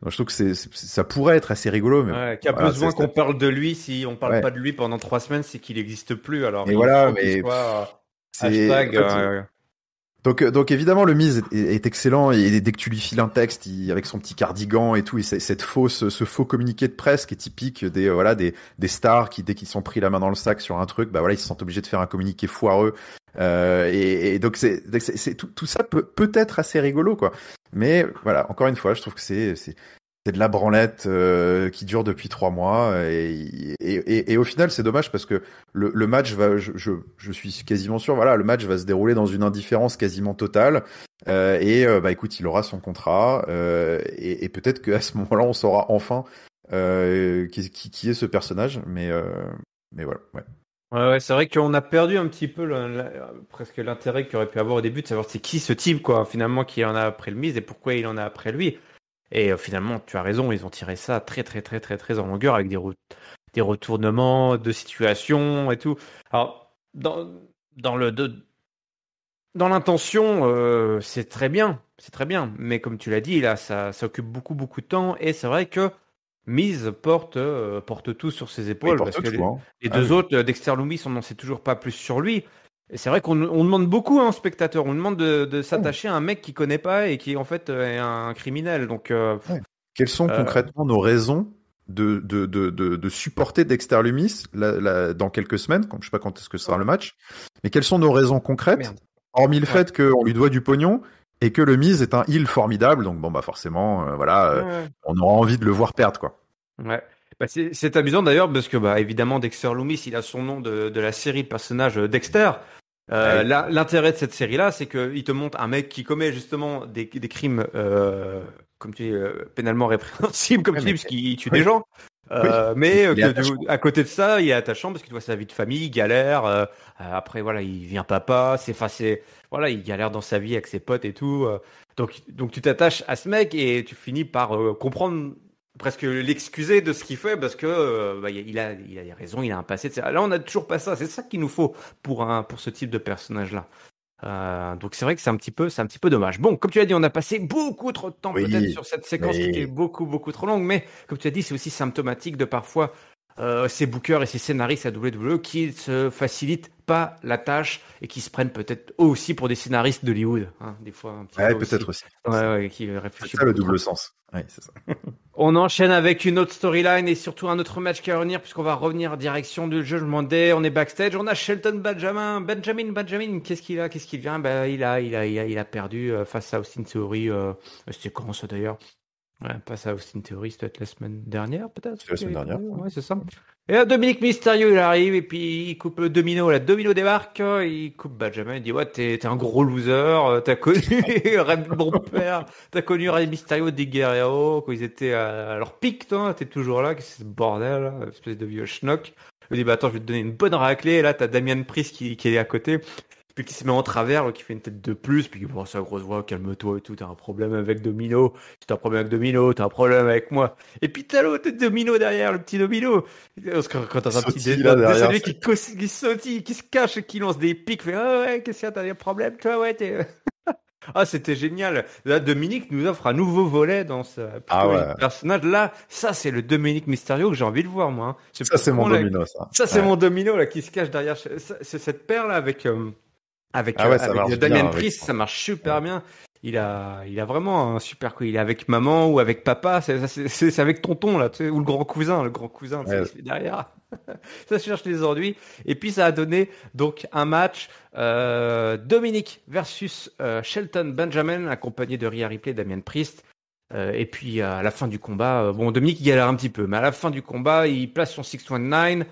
que ça pourrait être assez rigolo, mais qui a besoin qu'on parle de lui. Si on parle pas de lui pendant 3 semaines, c'est qu'il n'existe plus. Alors et il voilà, faut mais qu'il soit hashtag. Donc évidemment le Miz est excellent et dès que tu lui files un texte avec son petit cardigan et tout et ce faux communiqué de presse qui est typique des stars qui dès qu'ils sont pris la main dans le sac sur un truc ils se sentent obligés de faire un communiqué foireux et donc c'est tout ça peut être assez rigolo quoi, mais voilà, encore une fois je trouve que c'est de la branlette qui dure depuis 3 mois et au final c'est dommage parce que le match je suis quasiment sûr, voilà, le match va se dérouler dans une indifférence quasiment totale écoute, il aura son contrat et peut-être qu'à ce moment-là on saura enfin qui est ce personnage, mais voilà, ouais. Ouais, c'est vrai qu'on a perdu un petit peu presque l'intérêt qu'il aurait pu avoir au début de savoir c'est qui ce type, quoi, finalement, qui en a après le Miz et pourquoi il en a après lui. Et finalement, tu as raison, ils ont tiré ça très très très très très en longueur avec des retournements de situation et tout. Alors, dans l'intention, c'est très bien, mais comme tu l'as dit, là, ça occupe beaucoup beaucoup de temps et c'est vrai que Miz porte tout sur ses épaules parce que les deux autres, Dexter Lumis, on n'en sait toujours pas plus sur lui. Et c'est vrai qu'on demande beaucoup aux spectateurs, on demande de s'attacher à un mec qu'il connaît pas et qui en fait est un criminel. Donc, quelles sont concrètement nos raisons de supporter Dexter Lumis dans quelques semaines, je sais pas quand est-ce que sera le match, mais quelles sont nos raisons concrètes, hormis le fait qu'on lui doit du pognon et que le Miz est un heel formidable, donc forcément on aura envie de le voir perdre, quoi. Ouais. C'est amusant d'ailleurs parce que évidemment Dexter Lumis il a son nom de la série de personnages Dexter. L'intérêt de cette série-là, c'est qu'il te montre un mec qui commet justement des crimes, comme tu dis, pénalement répréhensibles, comme tu dis, parce qu'il tue des gens. Mais à côté de ça, il est attachant parce qu'il voit sa vie de famille, il galère. Après, voilà, il devient papa. Voilà, il galère dans sa vie avec ses potes et tout. Donc tu t'attaches à ce mec et tu finis par comprendre, presque l'excuser de ce qu'il fait parce que il a des raisons, il a un passé, etc. Là, on n'a toujours pas ça. C'est ça qu'il nous faut pour ce type de personnage-là. Donc c'est vrai que c'est un petit peu dommage. Bon, comme tu as dit, on a passé beaucoup trop de temps peut-être sur cette séquence qui était beaucoup beaucoup trop longue, mais comme tu as dit, c'est aussi symptomatique de parfois ces bookers et ces scénaristes à WWE qui se facilitent pas la tâche et qui se prennent peut-être aussi pour des scénaristes d'Hollywood, hein, des fois un petit peu peut-être aussi. Qui réfléchissent. C'est ça le double sens. Ouais, c'est ça. On enchaîne avec une autre storyline et surtout un autre match qui va revenir puisqu'on va revenir en direction du Judgment Day. On est backstage, on a Shelton Benjamin. Qu'est-ce qu'il vient? Il a perdu face à Austin Theory. C'était quand ça d'ailleurs? Ouais, passe à Austin Theory, ça doit être la semaine dernière, peut-être. C'est la semaine dernière. Ouais, c'est ça. Et là, Dominique Mysterio, il arrive et puis il coupe le domino. La domino débarque, il coupe Benjamin, il dit ouais, t'es un gros loser, t'as connu mon père, t'as connu Rey Mysterio des Guerrero quand ils étaient à leur pic, toi, t'es toujours là, qu'est-ce que c'est ce bordel, là, espèce de vieux schnock. Il dit bah attends, je vais te donner une bonne raclée. Et là, t'as Damian Priest qui est à côté. Puis qui se met en travers, là, qui fait une tête de plus, puis bon, sa grosse voix, calme-toi et tout, t'as un problème avec Domino, si t'as un problème avec Domino, t'as un problème avec moi. Et puis t'as l'autre Domino derrière, le petit Domino. Parce que quand t'as un petit Sautille, là, derrière. qui sautille, qui se cache et qui lance des pics, fait ah ouais, qu'est-ce qu'il y a, t'as des problèmes, toi, ouais, t'es. Ah, c'était génial. Là, Dominique nous offre un nouveau volet dans ce Ah ouais. personnage. Là, ça, c'est le Dominique Mysterio que j'ai envie de voir, moi. Hein. Ça, c'est mon domino, ça. Ça, c'est mon Domino, là, qui se cache derrière. C'est cette paire, là, avec. Ah ouais, ça Avec marche Damian bien. Priest, ça marche super bien. Il a vraiment un super coup. Il est avec maman ou avec papa. C'est avec tonton, là, tu sais, ou le grand cousin, tu sais, Ouais. il se fait derrière. Ça cherche les enduits. Et puis, ça a donné, donc, un match, Dominic versus, Shelton Benjamin, accompagné de Rhea Ripley et Damian Priest. Et puis, à la fin du combat, bon, Dominic, il galère un petit peu, mais à la fin du combat, il place son 619.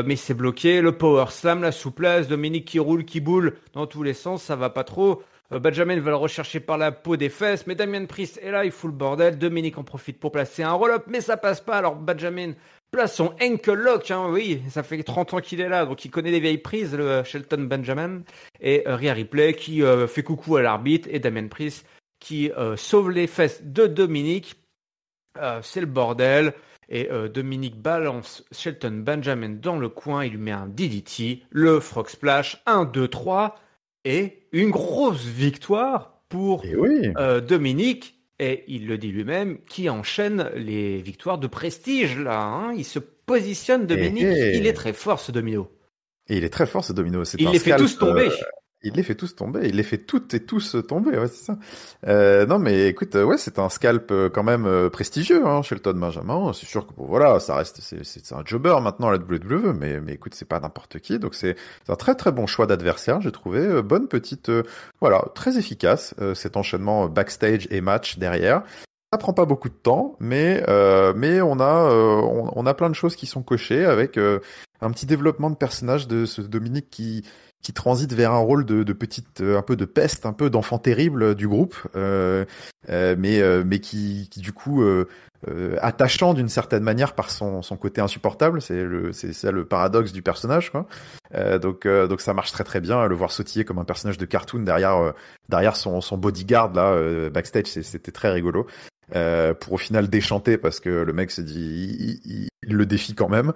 Mais c'est bloqué, le power slam, la souplesse, Dominique qui roule, qui boule dans tous les sens, ça va pas trop. Benjamin va le rechercher par la peau des fesses, mais Damian Priest est là, il fout le bordel. Dominique en profite pour placer un roll-up, mais ça passe pas. Alors Benjamin place son ankle lock, hein, oui, ça fait 30 ans qu'il est là, donc il connaît les vieilles prises, le Shelton Benjamin. Et Rhea Ripley qui fait coucou à l'arbitre, et Damian Priest qui sauve les fesses de Dominique. C'est le bordel. Et Dominique balance Shelton Benjamin dans le coin, il lui met un DDT, le Frog Splash, 1, 2, 3, et une grosse victoire pour Et oui. Dominique, et il le dit lui-même, qui enchaîne les victoires de prestige, là. Hein. Il se positionne, Dominique, il est très fort, ce Domino. Et il est très fort, ce domino. C'est Il un les fait scalp, tous tomber. il les fait tous tomber. Il les fait toutes et tous tomber, ouais, c'est ça. Non, mais écoute, ouais, c'est un scalp quand même prestigieux, hein, Shelton Benjamin. C'est sûr que bon, voilà, ça reste, c'est un jobber maintenant à la WWE, mais écoute, c'est pas n'importe qui, donc c'est un très très bon choix d'adversaire, j'ai trouvé. Bonne petite, voilà, très efficace cet enchaînement backstage et match derrière. Ça prend pas beaucoup de temps, mais on a plein de choses qui sont cochées avec un petit développement de personnage de ce Dominique qui transite vers un rôle de petite, un peu de peste, un peu d'enfant terrible du groupe, mais qui du coup attachant d'une certaine manière par son côté insupportable. C'est ça le paradoxe du personnage, quoi. Donc ça marche très très bien. Le voir sautiller comme un personnage de cartoon derrière son bodyguard là backstage, c'était très rigolo. Pour au final déchanter parce que le mec se dit il le défie quand même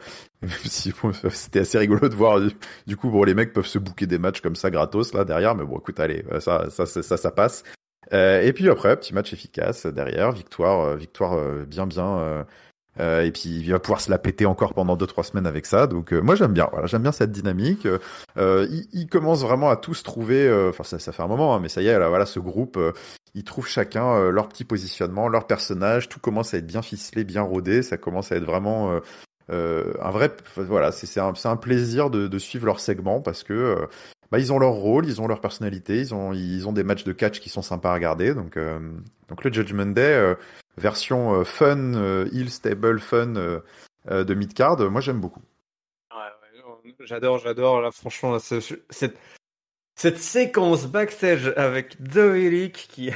si bon, c'était assez rigolo de voir du coup bon les mecs peuvent se booker des matchs comme ça gratos là derrière mais bon écoute allez ça passe et puis après petit match efficace derrière victoire et puis il va pouvoir se la péter encore pendant 2-3 semaines avec ça. Donc moi j'aime bien, voilà, j'aime bien cette dynamique. Ils commencent vraiment à tous trouver, enfin ça fait un moment, hein, mais ça y est, là, voilà, ce groupe, ils trouvent chacun leur petit positionnement, leur personnage. Tout commence à être bien ficelé, bien rodé. Ça commence à être vraiment un vrai, voilà, c'est un plaisir de suivre leur segment parce que bah, ils ont leur rôle, ils ont leur personnalité, ils ont des matchs de catch qui sont sympas à regarder. Donc le Judgment Day. Version fun, heel stable fun de midcard, moi j'aime beaucoup. Ouais, j'adore, là, franchement, là, cette séquence backstage avec Dominic qui est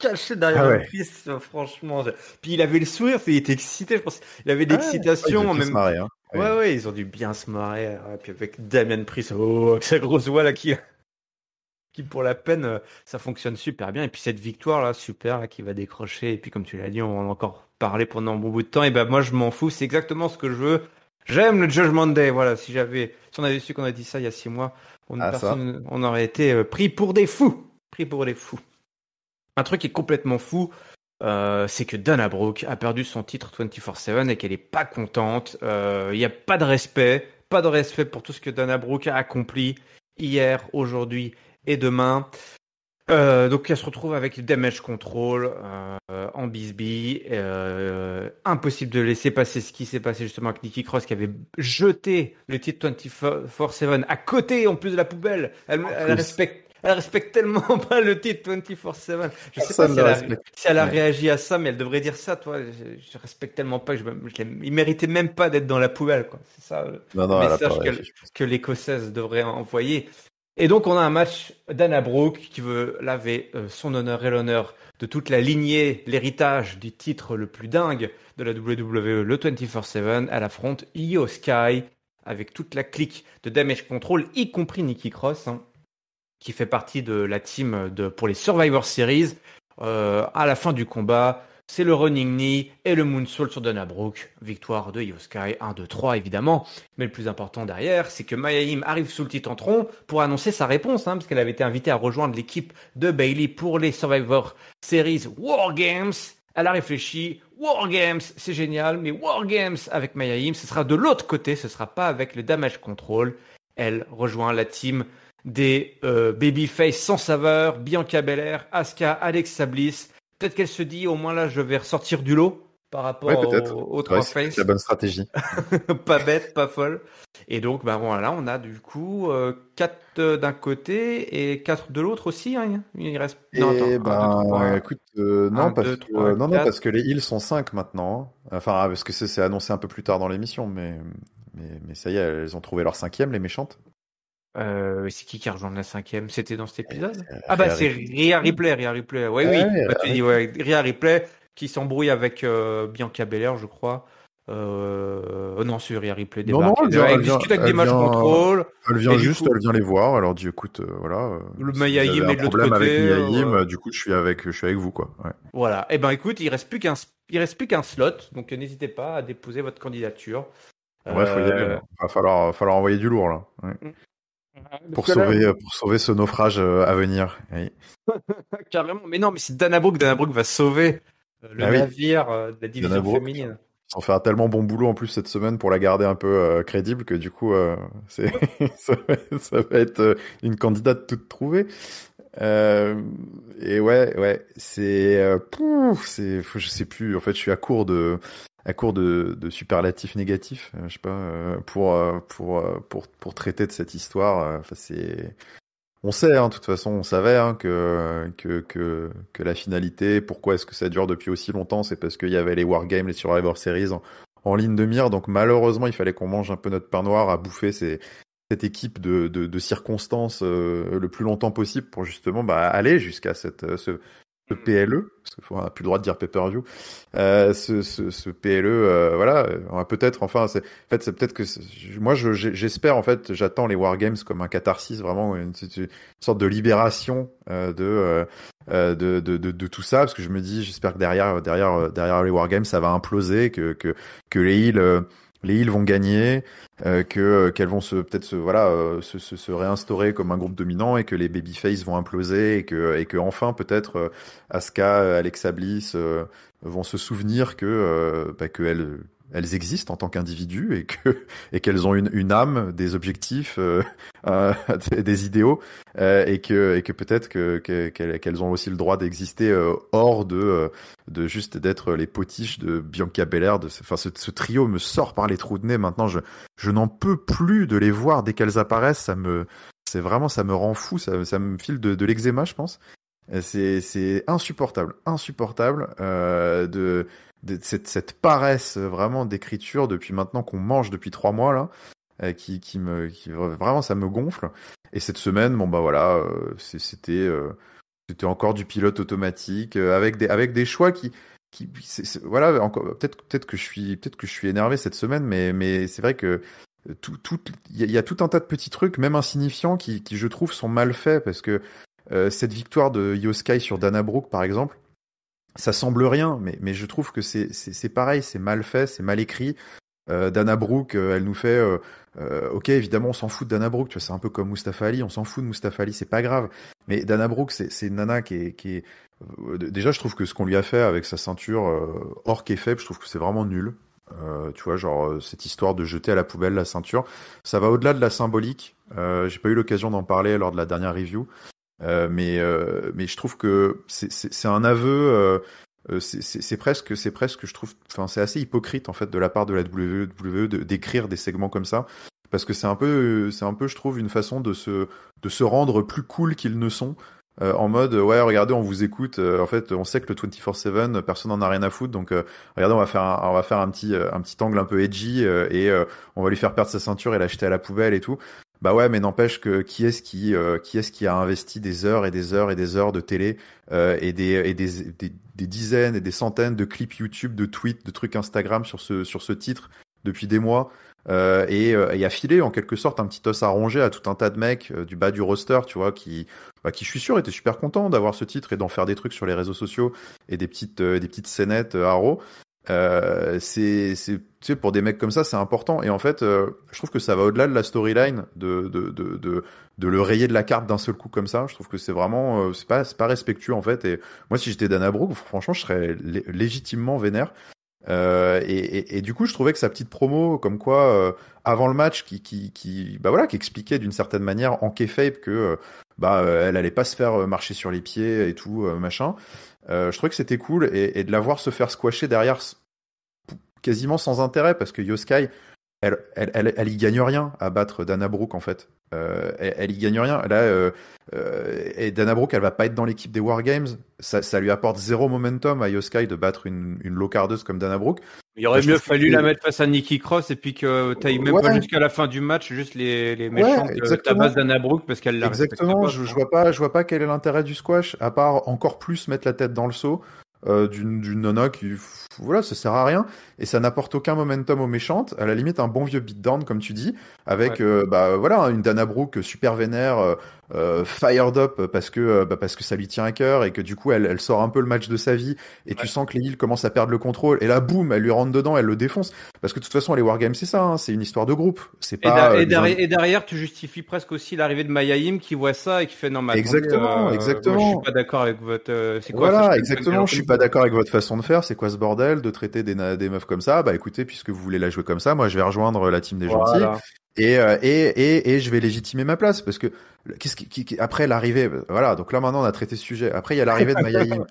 caché derrière le Christ, franchement. Puis il avait le sourire, il était excité, je pense. Il avait de l'excitation. Ils ont dû se marrer, hein. Ouais, ils ont dû bien se marrer. Et puis avec Damian Priest, avec sa grosse voix là qui pour la peine, ça fonctionne super bien. Et puis cette victoire là, super, là, qui va décrocher. Et puis comme tu l'as dit, on en a encore parlé pendant un bon bout de temps. Et ben moi je m'en fous, c'est exactement ce que je veux. J'aime le Judgment Day. Voilà, si on avait su qu'on a dit ça il y a 6 mois, on aurait été pris pour des fous. Un truc qui est complètement fou, c'est que Dana Brooke a perdu son titre 24/7 et qu'elle est pas contente. Il y a pas de respect pour tout ce que Dana Brooke a accompli hier, aujourd'hui et demain. Donc elle se retrouve avec le damage control en bisbee. Impossible de laisser passer ce qui s'est passé justement avec Nikki Cross qui avait jeté le titre 24/7 à côté en plus de la poubelle. Elle Elle respecte tellement pas le titre 24/7. Je sais pas Personne ne respecte. si elle a Ouais. réagi à ça, mais elle devrait dire ça, toi. Je respecte tellement pas, il méritait même pas d'être dans la poubelle, quoi. C'est ça Non, le non, elle a pas message réagi, je pense. que l'Écossaise devrait envoyer. Et donc, on a un match d'Anna Brooke qui veut laver son honneur et l'honneur de toute la lignée, l'héritage du titre le plus dingue de la WWE, le 24/7. Elle affronte Io Sky avec toute la clique de Damage Control, y compris Nikki Cross, hein, qui fait partie de la team pour les Survivor Series. À la fin du combat, c'est le running knee et le moonsault sur Dana Brooke. Victoire de Io Sky, 1, 2, 3 évidemment. Mais le plus important derrière, c'est que Mia Yim arrive sous le titantron pour annoncer sa réponse, hein, parce qu'elle avait été invitée à rejoindre l'équipe de Bayley pour les Survivor Series War Games. Elle a réfléchi, War Games, c'est génial, mais War Games avec Mia Yim, ce sera de l'autre côté, ce sera pas avec le Damage Control. Elle rejoint la team des babyface sans saveur, Bianca Belair, Asuka, Alexa Bliss. Peut-être qu'elle se dit, au moins là, je vais ressortir du lot par rapport Ouais, peut-être. aux Ouais, trois c'est faces. la bonne stratégie. Pas bête, pas folle. Et donc, bah voilà, on a du coup 4 d'un côté et 4 de l'autre aussi. Hein. Il reste. Non, attends, Et 1, 2, 3. écoute, 1, non, 2, 3, non, 4. parce que les heals sont 5 maintenant, hein. Enfin, parce que c'est annoncé un peu plus tard dans l'émission, mais ça y est, elles ont trouvé leur 5e, les méchantes. C'est qui a rejoint la 5e? C'était dans cet épisode? C'est Ah bah Rhea c'est Ripley. Rhea Ripley. Oui, Ouais, oui. ouais, Bah, tu dis ouais, Rhea Ripley qui s'embrouille avec Bianca Belair, je crois. Non, c'est Rhea Ripley non, non, débarque. Elle discute avec des match control. elle Et vient du juste, coup, elle vient les voir. Elle leur dit, écoute, voilà, le si vous avez Mayayim un est de l'autre problème avec côté. Miyahim, du coup, je suis avec vous, quoi. Ouais. Voilà. Et ben écoute, il reste plus qu'un slot. Donc n'hésitez pas à déposer votre candidature. Ouais, faut y aller, Euh, là. Falloir envoyer du lourd, là. Ouais. Parce que là, Pour sauver ce naufrage à venir. Oui. carrément. Mais non, mais c'est Dana Brooke va sauver le Ah oui, navire de la Dana division Brooke. féminine. Ils ont fait un tellement bon boulot en plus cette semaine pour la garder un peu crédible que du coup, c'est ça va être une candidate toute trouvée. Et ouais, je sais plus. En fait, je suis à court de superlatifs négatifs. Je sais pas pour traiter de cette histoire. Enfin, on sait, hein, de toute façon, on savait hein, que la finalité, pourquoi est-ce que ça dure depuis aussi longtemps, c'est parce qu'il y avait les Wargames, les Survivor Series en ligne de mire. Donc malheureusement, il fallait qu'on mange un peu notre pain noir à bouffer cette équipe de circonstances le plus longtemps possible pour justement aller jusqu'à ce PLE, parce qu'on n'a plus le droit de dire pay-per-view, ce PLE, voilà, on va peut-être, enfin, en fait, c'est peut-être que, moi, j'espère, en fait, j'attends les Wargames comme un catharsis, vraiment, une sorte de libération de tout ça, parce que je me dis, j'espère que derrière les Wargames, ça va imploser, que les heels vont gagner, qu'elles vont se réinstaurer comme un groupe dominant et que les babyface vont imploser et que enfin peut-être Asuka, Alexa Bliss vont se souvenir que elles existent en tant qu'individus et qu'elles ont une âme, des objectifs, des idéaux et que peut-être qu'elles ont aussi le droit d'exister hors de juste d'être les potiches de Bianca Belair. Enfin, ce trio me sort par les trous de nez. Maintenant, je n'en peux plus de les voir dès qu'elles apparaissent. Ça me rend fou. Ça me file de l'eczéma, je pense. C'est insupportable de cette paresse vraiment d'écriture depuis maintenant qu'on mange depuis 3 mois là, qui vraiment ça me gonfle. Et cette semaine, bon bah voilà, c'était encore du pilote automatique avec des choix voilà, encore peut-être que je suis énervé cette semaine, mais c'est vrai que il y a tout un tas de petits trucs même insignifiants qui je trouve sont mal faits parce que cette victoire de Io Sky sur Dana Brooke par exemple, ça semble rien, mais je trouve que c'est pareil, c'est mal fait, c'est mal écrit. Dana Brooke, elle nous fait ok, évidemment on s'en fout de Dana Brooke, tu vois, c'est un peu comme Mustafa Ali, on s'en fout de Mustafa Ali, c'est pas grave. Mais Dana Brooke, c'est une nana qui est déjà je trouve que ce qu'on lui a fait avec sa ceinture hors qu'est faible, je trouve que c'est vraiment nul. Tu vois, genre cette histoire de jeter à la poubelle la ceinture, ça va au-delà de la symbolique. J'ai pas eu l'occasion d'en parler lors de la dernière review. Mais je trouve que c'est un aveu, c'est presque, je trouve, enfin, c'est assez hypocrite en fait de la part de la WWE d'écrire des segments comme ça, parce que c'est un peu, je trouve, une façon de se rendre plus cool qu'ils ne sont. En mode, ouais, regardez, on vous écoute. En fait, on sait que le 24/7, personne n'en a rien à foutre. Donc, regardez, on va faire un petit angle un peu edgy on va lui faire perdre sa ceinture et l'acheter à la poubelle et tout. Bah ouais, mais n'empêche que qui est-ce qui a investi des heures et des heures et des heures de télé et des dizaines et des centaines de clips YouTube, de tweets, de trucs Instagram sur ce titre depuis des mois. Et a filé en quelque sorte un petit os à ronger à tout un tas de mecs du bas du roster, tu vois, qui je suis sûr étaient super contents d'avoir ce titre et d'en faire des trucs sur les réseaux sociaux et des petites scénettes à Raw. Tu sais, pour des mecs comme ça, c'est important. Et en fait, je trouve que ça va au-delà de la storyline de le rayer de la carte d'un seul coup comme ça. Je trouve que c'est vraiment, c'est pas respectueux en fait. Et moi, si j'étais Dana Brooke, franchement, je serais légitimement vénère. Et du coup, je trouvais que sa petite promo, comme quoi, avant le match, qui expliquait d'une certaine manière en kayfabe que, elle allait pas se faire marcher sur les pieds et tout, machin. Je trouvais que c'était cool et de la voir se faire squasher derrière quasiment sans intérêt parce que Yoskai, elle y gagne rien à battre Dana Brooke en fait. Elle y gagne rien. Là, et Dana Brooke, elle va pas être dans l'équipe des Wargames. Ça lui apporte zéro momentum à Yoskai de battre une low-cardeuse comme Dana Brooke. Il aurait mieux fallu la mettre face à Nikki Cross et puis que t'ailles même pas jusqu'à la fin du match, juste les méchants que tabassent Dana Brooke parce qu'elle la respecte pas. Exactement. Je vois pas quel est l'intérêt du squash à part encore plus mettre la tête dans le seau. D'une nana qui, voilà, ça sert à rien et ça n'apporte aucun momentum aux méchantes. À la limite, un bon vieux beatdown, comme tu dis, avec une Dana Brooke super vénère, fired up parce que ça lui tient à cœur et que du coup elle sort un peu le match de sa vie et tu sens que les heels commencent à perdre le contrôle et là boum, elle lui rentre dedans, elle le défonce parce que de toute façon les wargames c'est ça, hein, c'est une histoire de groupe, c'est pas et derrière tu justifies presque aussi l'arrivée de Maya Yim qui voit ça et qui fait non mais exactement. Moi, je suis pas d'accord avec votre c'est quoi voilà, ça, exactement, je suis pas d'accord avec votre façon de faire, c'est quoi ce bordel de traiter des meufs comme ça? Bah écoutez, puisque vous voulez la jouer comme ça, moi je vais rejoindre la team des gentils et je vais légitimer ma place parce que après l'arrivée, voilà, donc là maintenant on a traité ce sujet. Après il y a l'arrivée de Maya Yim.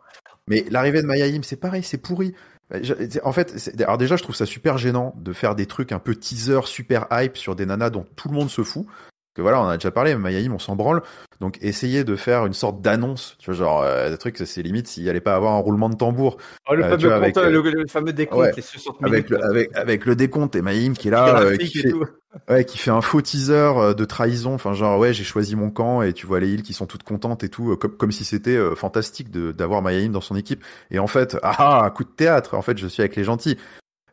Mais l'arrivée de Maya Yim, c'est pareil, c'est pourri. En fait, alors déjà je trouve ça super gênant de faire des trucs un peu teaser, super hype sur des nanas dont tout le monde se fout. Que voilà, on a déjà parlé, Maya Yim, on s'en branle. Donc essayer de faire une sorte d'annonce, tu vois, genre des trucs, c'est limite s'il allait pas avoir un roulement de tambour. Le fameux décompte, les 60 minutes. Avec le décompte et Maya Yim qui est là, qui fait un faux teaser de trahison, enfin genre ouais, j'ai choisi mon camp et tu vois les heels qui sont toutes contentes et tout, comme si c'était fantastique d'avoir Maya Yim dans son équipe. Et en fait, coup de théâtre, en fait je suis avec les gentils.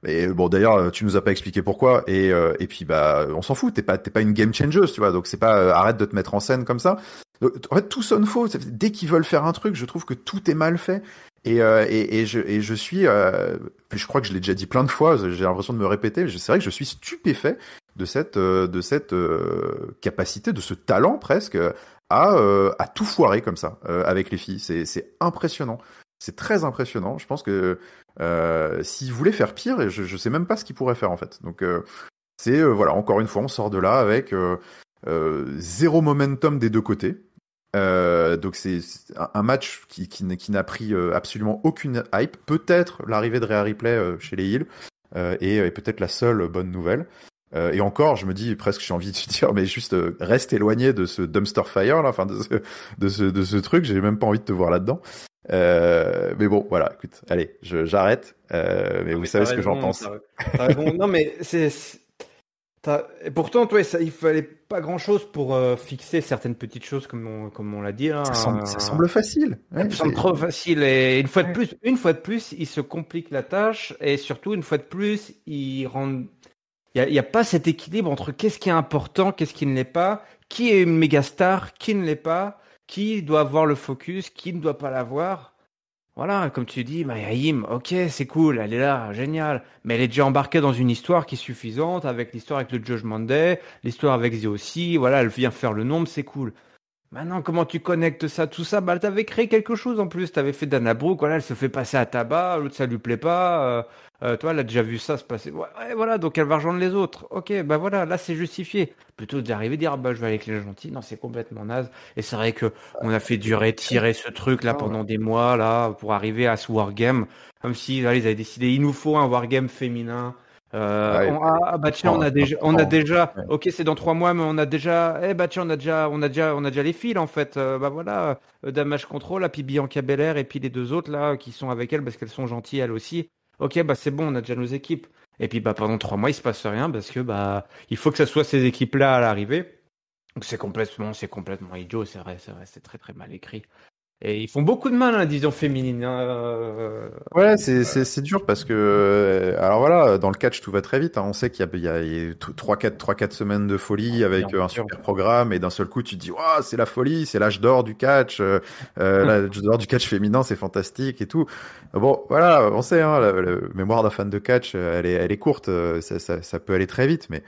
Et bon d'ailleurs tu nous as pas expliqué pourquoi et puis on s'en fout, t'es pas une game changer, tu vois, donc c'est pas arrête de te mettre en scène comme ça. Donc, en fait tout sonne faux, dès qu'ils veulent faire un truc je trouve que tout est mal fait et je suis je crois que je l'ai déjà dit plein de fois, j'ai l'impression de me répéter, mais c'est vrai que je suis stupéfait de cette capacité, de ce talent presque à tout foirer comme ça avec les filles, c'est impressionnant. C'est très impressionnant. Je pense que s'il voulait faire pire, je sais même pas ce qu'il pourrait faire en fait. Donc voilà, encore une fois, on sort de là avec zéro momentum des deux côtés. Donc c'est un match qui n'a pris absolument aucune hype. Peut-être l'arrivée de Rhea Ripley chez les Heels et peut-être la seule bonne nouvelle. Et encore, je me dis presque, j'ai envie de dire, mais juste reste éloigné de ce dumpster fire là, enfin de ce truc. J'ai même pas envie de te voir là-dedans. Mais bon, voilà, écoute, allez, j'arrête. Mais vous savez ce que j'en pense. T'as raison. Non, mais et pourtant, toi, il fallait pas grand-chose pour fixer certaines petites choses, comme on l'a dit. Hein. Ça semble facile. Ça semble trop facile. Et une fois de plus, il se complique la tâche. Et surtout, une fois de plus, il rend. Il y a pas cet équilibre entre qu'est-ce qui est important, qu'est-ce qui ne l'est pas, qui est une méga star, qui ne l'est pas, qui doit avoir le focus, qui ne doit pas l'avoir. Voilà, comme tu dis, Maya Yim, ok, c'est cool, elle est là, génial. Mais elle est déjà embarquée dans une histoire qui est suffisante, avec l'histoire avec le Judgment Day, l'histoire avec Zio, voilà, elle vient faire le nombre, c'est cool. Maintenant, comment tu connectes ça, tout ça? Bah, t'avais créé quelque chose en plus. T'avais fait Dana Brooke, voilà, elle se fait passer à tabac, l'autre ça lui plaît pas. Toi, elle a déjà vu ça se passer. Ouais, voilà, donc elle va rejoindre les autres. Ok, bah voilà, là c'est justifié. Plutôt d'arriver à dire, bah je vais avec les gentils. Non, c'est complètement naze. Et c'est vrai que on a fait tirer ce truc là pendant des mois là pour arriver à ce wargame, comme si là, ils avaient décidé, il nous faut un wargame féminin. Bah tiens, on a déjà. Ok, c'est dans 3 mois, mais on a déjà. Bah tiens, on a déjà les fils en fait. Bah voilà, Damage Control, là, puis Bianca Belair et puis les deux autres là qui sont avec elle parce qu'elles sont gentilles elles aussi. Ok, bah c'est bon, on a déjà nos équipes. Et puis bah pendant 3 mois, il se passe rien parce que bah il faut que ça soit ces équipes-là à l'arrivée. Donc c'est complètement idiot, c'est vrai, c'est très très mal écrit. Et ils font beaucoup de mal, hein, la division féminine. Ouais, c'est dur parce que alors voilà, dans le catch tout va très vite, hein. On sait qu'il y a 3-4 semaines de folie avec Bien un sûr. super programme et d'un seul coup tu te dis waouh, c'est la folie, c'est l'âge d'or du catch, l'âge d'or du catch féminin, c'est fantastique et tout. Bon, voilà, on sait hein, la mémoire d'un fan de catch, elle est courte, ça peut aller très vite, mais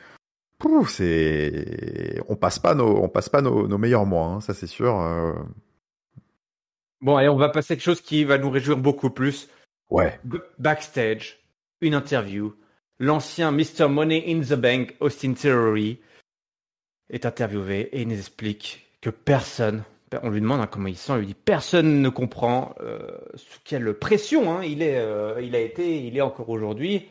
on passe pas nos meilleurs mois, hein, ça c'est sûr. Bon, et on va passer à quelque chose qui va nous réjouir beaucoup plus. Ouais. Backstage, une interview. L'ancien Mr. Money in the Bank, Austin Theory, est interviewé et il nous explique que personne, on lui demande hein, comment il sent, il lui dit personne ne comprend sous quelle pression hein, il est encore aujourd'hui.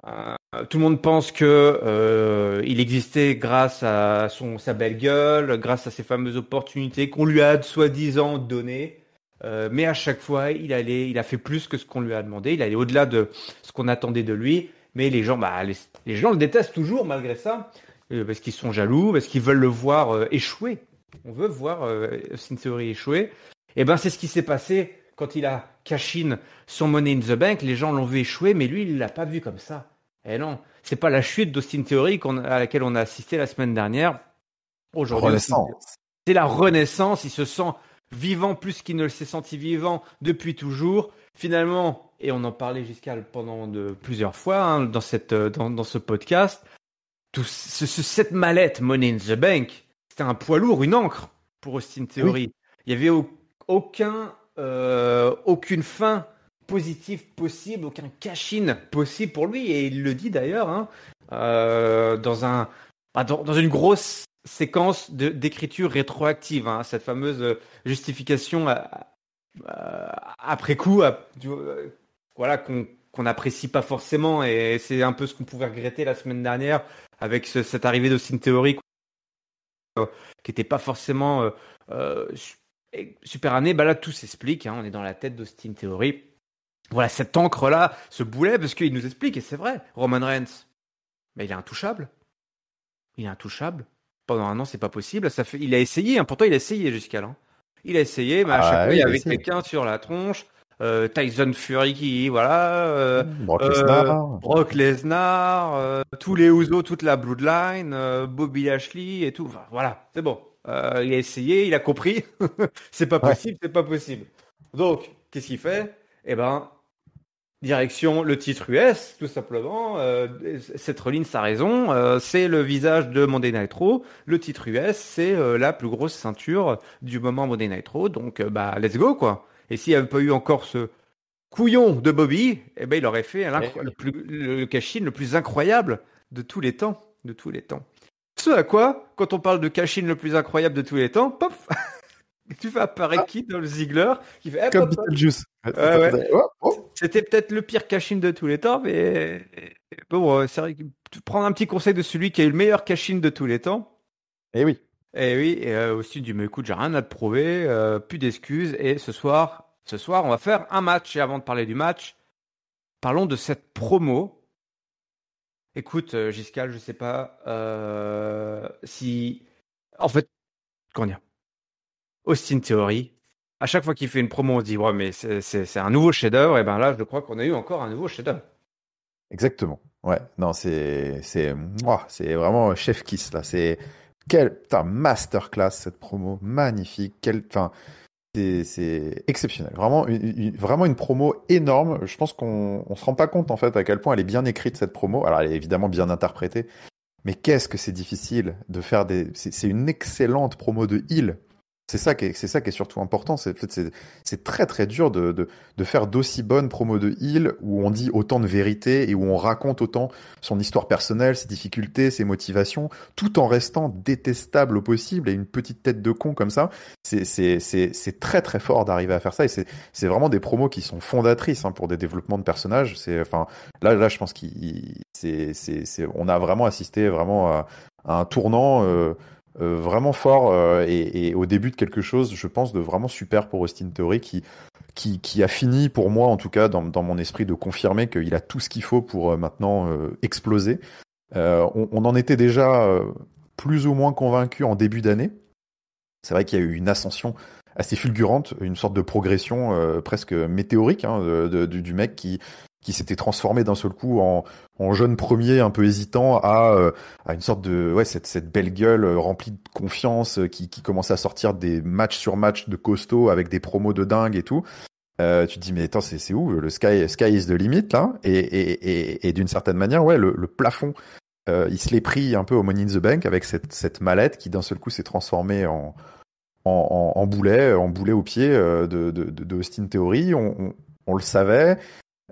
Tout le monde pense que il existait grâce à sa belle gueule, grâce à ses fameuses opportunités qu'on lui a soi-disant données. Mais à chaque fois, il a fait plus que ce qu'on lui a demandé. Il allait au-delà de ce qu'on attendait de lui. Mais les gens, les gens le détestent toujours malgré ça, parce qu'ils sont jaloux, parce qu'ils veulent le voir échouer. On veut voir Austin Theory échouer. Et ben, c'est ce qui s'est passé quand il a cash in son Money in the Bank. Les gens l'ont vu échouer, mais lui, il l'a pas vu comme ça. Et non, c'est pas la chute d'Austin Theory à laquelle on a assisté la semaine dernière. Aujourd'hui, Renaissance. c'est la renaissance. Il se sent vivant plus qu'il ne le s'est senti vivant depuis toujours. Finalement, et on en parlait jusqu'à pendant plusieurs fois hein, dans ce podcast, cette mallette Money in the Bank, c'était un poids lourd, une encre pour Austin Theory. Oui. Il y avait aucune fin positive possible, aucun cash-in possible pour lui, et il le dit d'ailleurs hein, dans une grosse séquence d'écriture rétroactive, hein, cette fameuse justification après coup, voilà qu'on n'apprécie pas forcément, et c'est un peu ce qu'on pouvait regretter la semaine dernière avec cette arrivée d'Austin Theory qui n'était pas forcément super année. Bah là, tout s'explique. Hein, on est dans la tête d'Austin Theory. Voilà, cette encre-là, ce boulet, parce qu'il nous explique, et c'est vrai, Roman Reigns, bah, il est intouchable. Il est intouchable. Pendant un an, c'est pas possible. Il a essayé, hein, pourtant il a essayé jusqu'à là. Il a essayé, mais à chaque fois, il y avait quelqu'un sur la tronche. Tyson Fury qui, voilà. Brock Lesnar, tous les Usos, toute la Bloodline, Bobby Lashley et tout. Enfin, voilà, c'est bon. Il a essayé, il a compris. C'est pas possible, c'est pas possible. Donc, qu'est-ce qu'il fait? Eh ben, direction le titre US, tout simplement. Seth Rollins a raison. C'est le visage de Monday Night Raw. Le titre US, c'est la plus grosse ceinture du moment Monday Night Raw. Donc, bah, let's go, quoi. Et s'il n'y avait pas eu encore ce couillon de Bobby, eh ben, il aurait fait le cash-in le plus incroyable de tous les temps. De tous les temps. Ce à quoi, quand on parle de cash-in le plus incroyable de tous les temps, pop, tu fais apparaître qui dans le Ziggler qui fait Comme Beetlejuice. ouais. C'était peut-être le pire cash-in de tous les temps, mais bon, c'est vrai que prendre un petit conseil de celui qui a eu le meilleur cash-in de tous les temps. Eh oui. Et oui, et aussi du mais écoute, j'ai rien à te prouver, plus d'excuses. Et ce soir, on va faire un match. Et avant de parler du match, parlons de cette promo. Écoute, Giscal, je sais pas si, en fait, comment dire, Austin Theory. À chaque fois qu'il fait une promo, on se dit ouais, mais c'est un nouveau chef-d'œuvre. Et ben là, je crois qu'on a eu encore un nouveau chef-d'œuvre. Exactement. Ouais. Non, c'est vraiment chef kiss là. Putain, masterclass cette promo, magnifique. Enfin, c'est exceptionnel. Vraiment, vraiment une promo énorme. Je pense qu'on se rend pas compte en fait à quel point elle est bien écrite cette promo. Alors, elle est évidemment bien interprétée, mais qu'est-ce que c'est difficile de faire c'est une excellente promo de heel. c'est ça qui est surtout important. En fait, c'est très très dur de faire d'aussi bonnes promos de heel où on dit autant de vérité et où on raconte autant son histoire personnelle, ses difficultés, ses motivations, tout en restant détestable au possible et une petite tête de con comme ça. C'est très très fort d'arriver à faire ça et c'est vraiment des promos qui sont fondatrices hein, pour des développements de personnages. Enfin, là, je pense on a vraiment assisté vraiment à un tournant. Vraiment fort et au début de quelque chose, je pense, de vraiment super pour Austin Theory qui a fini, pour moi en tout cas, dans mon esprit, de confirmer qu'il a tout ce qu'il faut pour maintenant exploser. On en était déjà plus ou moins convaincu en début d'année. C'est vrai qu'il y a eu une ascension assez fulgurante, une sorte de progression presque météorique hein, du mec qui s'était transformé d'un seul coup en jeune premier un peu hésitant à une sorte de cette belle gueule remplie de confiance qui commençait à sortir des matchs sur matchs de costaud avec des promos de dingue et tout. Tu te dis mais attends c'est où le sky is the limit là et d'une certaine manière ouais le plafond il se l'est pris un peu au Money in the Bank avec cette mallette qui d'un seul coup s'est transformée en boulet au pied de Austin Theory. On le savait.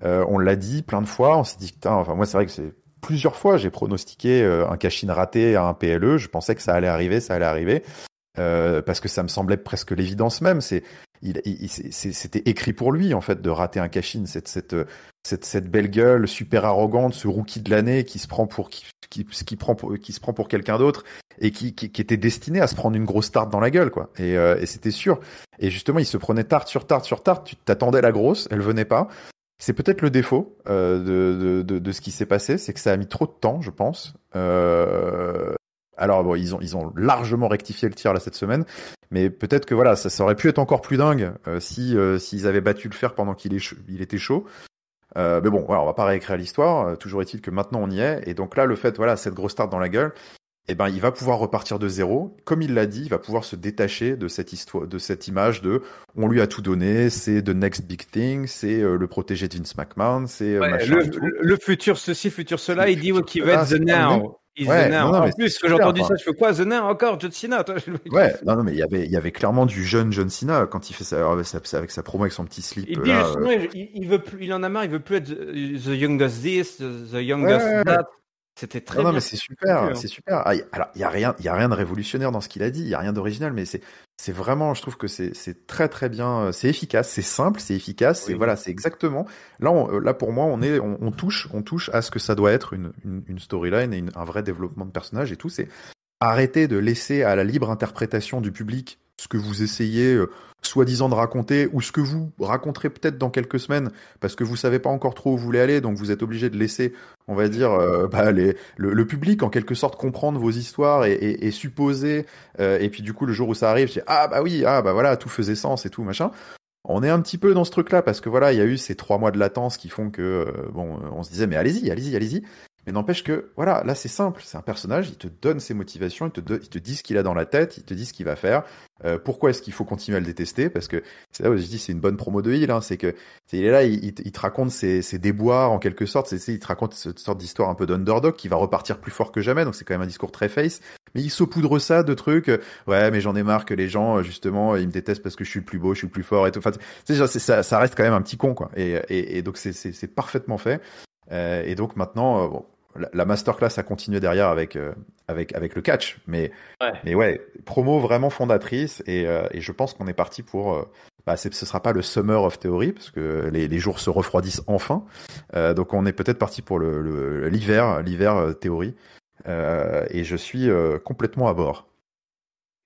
On l'a dit plein de fois, on s'est dit, putain, enfin moi c'est vrai que c'est plusieurs fois j'ai pronostiqué un cash-in raté à un PLE, je pensais que ça allait arriver, parce que ça me semblait presque l'évidence même. C'était écrit pour lui en fait de rater un cash-in, cette belle gueule super arrogante, ce rookie de l'année qui se prend pour qui se prend pour quelqu'un d'autre et qui était destiné à se prendre une grosse tarte dans la gueule quoi. Et c'était sûr. Et justement il se prenait tarte sur tarte sur tarte. Tu t'attendais la grosse, elle venait pas. C'est peut-être le défaut de ce qui s'est passé, c'est que ça a mis trop de temps, je pense. Alors bon, ils ont largement rectifié le tir là cette semaine, mais peut-être que voilà, ça aurait pu être encore plus dingue s'ils avaient battu le fer pendant il était chaud. Mais bon, voilà, on va pas réécrire l'histoire. Toujours est-il que maintenant on y est, et donc là le fait voilà cette grosse tarte dans la gueule. Eh ben, il va pouvoir repartir de zéro. Comme il l'a dit, il va pouvoir se détacher de cette histoire, de cette image de on lui a tout donné, c'est the next big thing, c'est le protégé de Vince McMahon, c'est machin et tout. Le futur ceci, futur cela, il dit qu'il va être the c'est pas le now. He's Ouais, the now. non, En mais plus, c'est que j'ai super, entendu ça, je fais quoi? The now encore? John Cena? Toi, ouais, non, mais il y avait clairement du jeune John Cena quand il fait ça avec sa promo avec son petit slip il dit là. justement, il veut plus, il en a marre, il veut plus être the youngest this, the youngest Ouais. that. C'était très Non, bien. mais c'est super, c'est super. Alors, il y a rien de révolutionnaire dans ce qu'il a dit, il y a rien d'original, mais c'est vraiment, je trouve que c'est très très bien, c'est efficace, c'est simple, c'est efficace, Oui. voilà, c'est exactement. Là pour moi, on touche à ce que ça doit être une storyline et un vrai développement de personnage et tout. C'est arrêter de laisser à la libre interprétation du public ce que vous essayez soi-disant de raconter ou ce que vous raconterez peut-être dans quelques semaines parce que vous savez pas encore trop où vous voulez aller, donc vous êtes obligé de laisser, on va dire, le public en quelque sorte comprendre vos histoires et supposer, et puis du coup le jour où ça arrive, je dis ah bah oui, ah bah voilà, tout faisait sens et tout machin. On est un petit peu dans ce truc-là parce que voilà, il y a eu ces 3 mois de latence qui font que on se disait mais allez-y. Mais n'empêche que, voilà, là c'est simple, c'est un personnage, il te donne ses motivations, il te dit ce qu'il a dans la tête, il te dit ce qu'il va faire, pourquoi est-ce qu'il faut continuer à le détester, parce que c'est là où je dis c'est une bonne promo de heel, hein, c'est que il est là, il te raconte ses déboires en quelque sorte, il te raconte cette sorte d'histoire un peu d'underdog qui va repartir plus fort que jamais, donc c'est quand même un discours très face, mais il saupoudre ça de trucs, ouais mais j'en ai marre que les gens justement ils me détestent parce que je suis le plus beau, je suis le plus fort et tout, enfin ça reste quand même un petit con quoi, et donc c'est parfaitement fait. Et donc maintenant, bon, la masterclass a continué derrière avec le catch, mais ouais, promo vraiment fondatrice et je pense qu'on est parti pour ce sera pas le Summer of Theory parce que les jours se refroidissent enfin, donc on est peut-être parti pour l'hiver Theory, et je suis complètement à bord.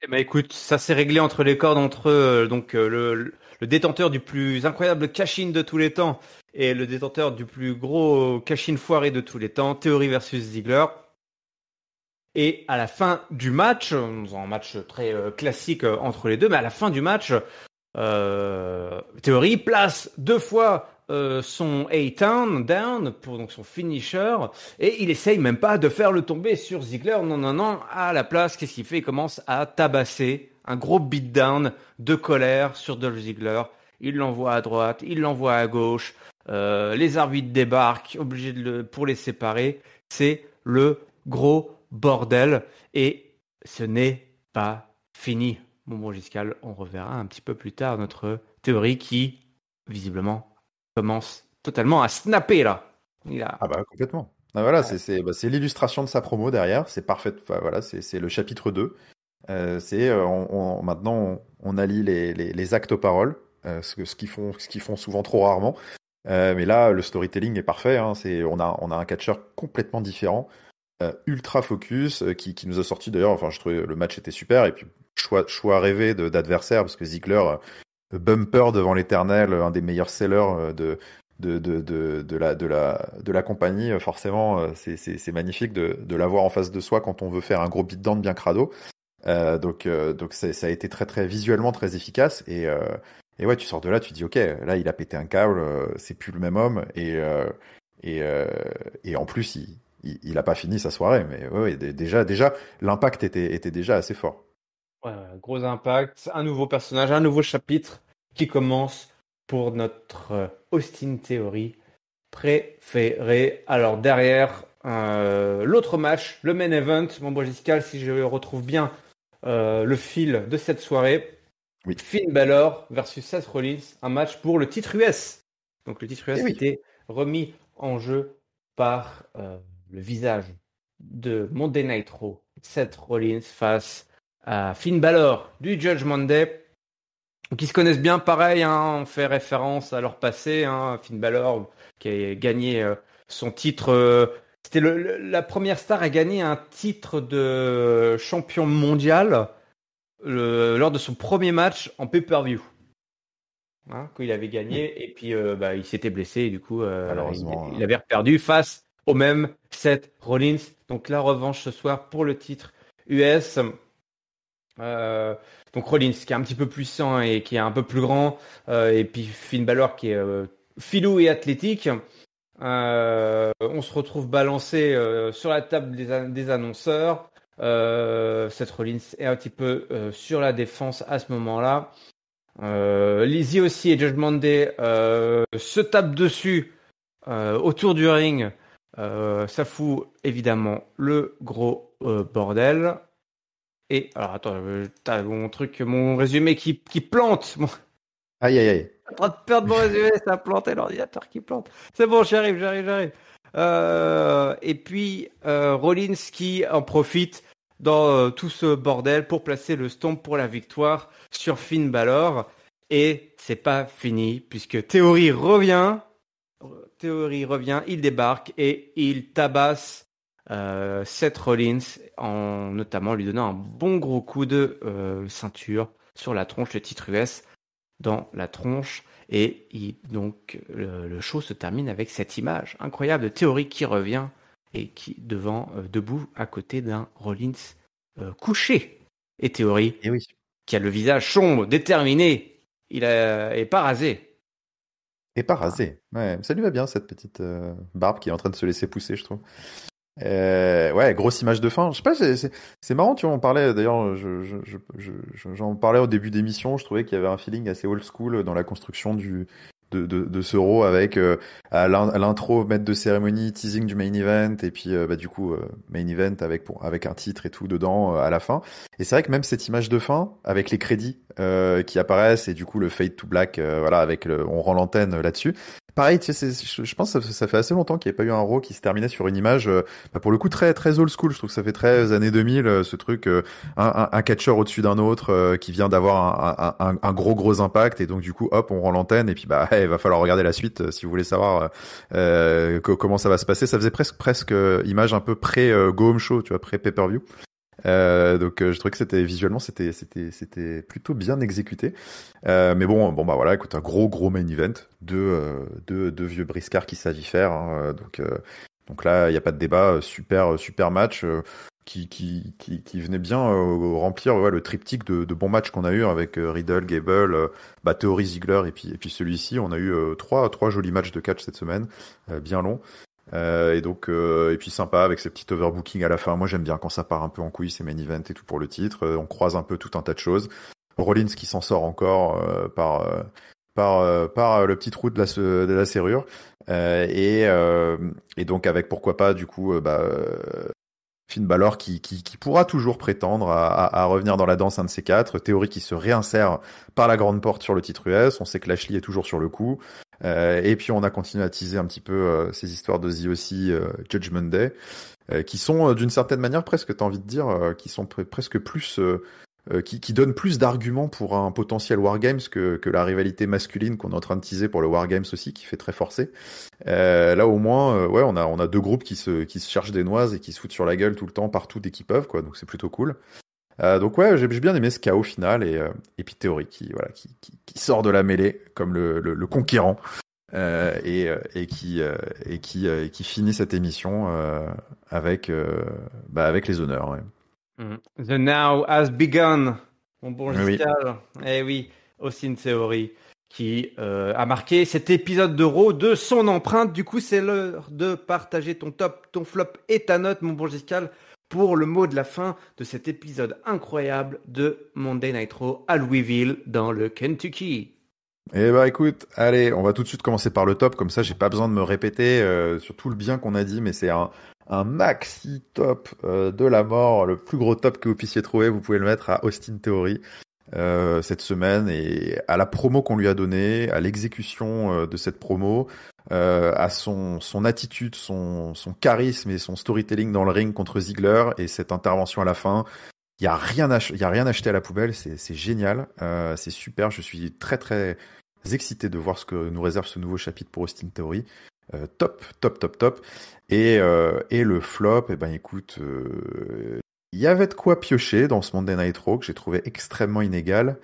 Eh ben écoute, ça s'est réglé entre les cordes entre le détenteur du plus incroyable cash-in de tous les temps et le détenteur du plus gros cash-in foiré de tous les temps, Theory versus Ziggler. Et à la fin du match, un match très classique entre les deux, mais à la fin du match, Theory place 2 fois son A-Town down pour donc son finisher et il essaye même pas de faire le tomber sur Ziggler. Non. À la place, qu'est-ce qu'il fait? Il commence à tabasser un gros beatdown de colère sur Dolph Ziggler. Il l'envoie à droite, il l'envoie à gauche. Les arbitres débarquent, obligés pour les séparer. C'est le gros bordel et ce n'est pas fini. bon Giscal, on reverra un petit peu plus tard notre théorie qui, visiblement, commence totalement à snapper là. Ah bah complètement. Ah, voilà, Ouais. c'est l'illustration de sa promo derrière, c'est parfait. Enfin, voilà, c'est le chapitre 2. Maintenant on allie les actes aux paroles, ce qu'ils font souvent trop rarement. Mais là, le storytelling est parfait. Hein, on a un catcheur complètement différent, ultra focus, qui nous a sorti d'ailleurs. Enfin, je trouvais le match était super. Et puis choix rêvé d'adversaire parce que Ziggler, bumper devant l'Éternel, un des meilleurs sellers de la compagnie. Forcément, c'est magnifique de l'avoir en face de soi quand on veut faire un gros beatdown bien crado. Donc ça a été très très visuellement très efficace et ouais, tu sors de là, tu dis ok, là il a pété un câble, c'est plus le même homme et, euh, et en plus il a pas fini sa soirée, mais ouais, déjà l'impact était déjà assez fort. Ouais, gros impact, un nouveau personnage, un nouveau chapitre qui commence pour notre Austin Theory préféré. Alors derrière, l'autre match, le main event, mon beau Giscal, si je retrouve bien le fil de cette soirée, Oui. Finn Balor versus Seth Rollins, un match pour le titre US. Donc le titre US Et qui oui. était remis en jeu par le visage de Monday Night Raw, Seth Rollins face à Finn Balor du Judgment Day, qui se connaissent bien. Pareil, hein, on fait référence à leur passé. Hein, Finn Balor qui a gagné son titre. C'était la première star à gagner un titre de champion mondial lors de son premier match en pay-per-view. Hein, quand il avait Oui. gagné et puis il s'était blessé et du coup Malheureusement. il avait perdu face au même Seth Rollins. Donc la revanche ce soir pour le titre US. Donc Rollins qui est un petit peu puissant et qui est un peu plus grand, et puis Finn Balor qui est filou et athlétique. On se retrouve balancé sur la table des annonceurs. Seth Rollins est un petit peu sur la défense à ce moment-là. Lizzie aussi et Judgment Day se tapent dessus autour du ring. Ça fout évidemment le gros bordel. Et alors attends, t'as mon truc, mon résumé qui plante. Aïe aïe aïe. En train de perdre mon résumé, ça a planté l'ordinateur qui plante. C'est bon, j'arrive. Et puis Rollins qui en profite dans tout ce bordel pour placer le stomp pour la victoire sur Finn Balor. Et c'est pas fini puisque Theory revient, il débarque et il tabasse Seth Rollins en notamment lui donnant un bon gros coup de ceinture sur la tronche, le titre US dans la tronche. Et donc le show se termine avec cette image incroyable de Theory qui revient et qui debout à côté d'un Rollins couché. Et Theory Et oui. qui a le visage sombre, déterminé, il est pas rasé. Et pas Voilà. rasé. Ouais, ça lui va bien cette petite barbe qui est en train de se laisser pousser, je trouve. Ouais, grosse image de fin. Je sais pas, c'est marrant, tu vois, on parlait, d'ailleurs, j'en parlais au début d'émission, je trouvais qu'il y avait un feeling assez old school dans la construction de ce Raw avec à l'intro, maître de cérémonie, teasing du main event, et puis du coup, main event avec un titre et tout dedans à la fin. Et c'est vrai que même cette image de fin, avec les crédits qui apparaissent, et du coup le fade to black, voilà, on rend l'antenne là-dessus. Pareil, tu sais, je pense que ça fait assez longtemps qu'il n'y a pas eu un Raw qui se terminait sur une image, pour le coup, très, très old school. Je trouve que ça fait très années 2000, ce truc, un catcheur au-dessus d'un autre, qui vient d'avoir un gros impact. Et donc, du coup, hop, on rend l'antenne. Et puis, il va falloir regarder la suite si vous voulez savoir comment ça va se passer. Ça faisait presque image un peu pré-Go Home Show, tu vois, pré-pay-per-view. Donc je trouvais que c'était plutôt bien exécuté. Mais bon bah voilà, écoute, un gros main event, deux vieux briscards qui savent y faire, hein. Donc là il y a pas de débat, super match, qui venait bien remplir, ouais, le triptyque de bons matchs qu'on a eu avec Riddle, Gable, Theory, Ziggler et puis celui-ci. On a eu trois jolis matchs de catch cette semaine, bien longs. Et puis sympa avec ces petits overbooking à la fin. Moi j'aime bien quand ça part un peu en couille, ces main events et tout pour le titre. On croise un peu tout un tas de choses. Rollins qui s'en sort encore par le petit trou de la serrure. Et donc avec pourquoi pas du coup Finn Balor qui pourra toujours prétendre à revenir dans la danse un de ces quatre. Theory qui se réinsère par la grande porte sur le titre US. On sait que Lashley est toujours sur le coup. Et puis on a continué à teaser un petit peu ces histoires de The aussi Judgment Day, qui sont d'une certaine manière presque, t'as envie de dire, qui sont presque plus... qui donne plus d'arguments pour un potentiel Wargames que la rivalité masculine qu'on est en train de teaser pour le Wargames aussi, qui fait très forcé. Là au moins, ouais, on a deux groupes qui se cherchent des noises et qui se foutent sur la gueule tout le temps, partout dès qu'ils peuvent, quoi. Donc c'est plutôt cool. Donc ouais, j'ai bien aimé ce chaos final et puis Theory qui sort de la mêlée comme le conquérant et qui finit cette émission avec les honneurs. Ouais. The now has begun, mon bon Oui. Giscard. Eh oui, Austin Theory qui a marqué cet épisode de Raw de son empreinte. Du coup, c'est l'heure de partager ton top, ton flop et ta note, mon bon Giscard, pour le mot de la fin de cet épisode incroyable de Monday Night Raw à Louisville, dans le Kentucky. Eh bah écoute, allez, on va tout de suite commencer par le top, comme ça j'ai pas besoin de me répéter sur tout le bien qu'on a dit, mais c'est un maxi top de la mort, le plus gros top que vous puissiez trouver, vous pouvez le mettre à Austin Theory cette semaine, et à la promo qu'on lui a donnée, à l'exécution de cette promo, à son attitude, son charisme et son storytelling dans le ring contre Ziggler, et cette intervention à la fin. Il y a rien acheté à la poubelle, c'est génial, c'est super, je suis très très excité de voir ce que nous réserve ce nouveau chapitre pour Austin Theory. Top. Et le flop, eh ben écoute, il y avait de quoi piocher dans ce Monday Night Raw que j'ai trouvé extrêmement inégal.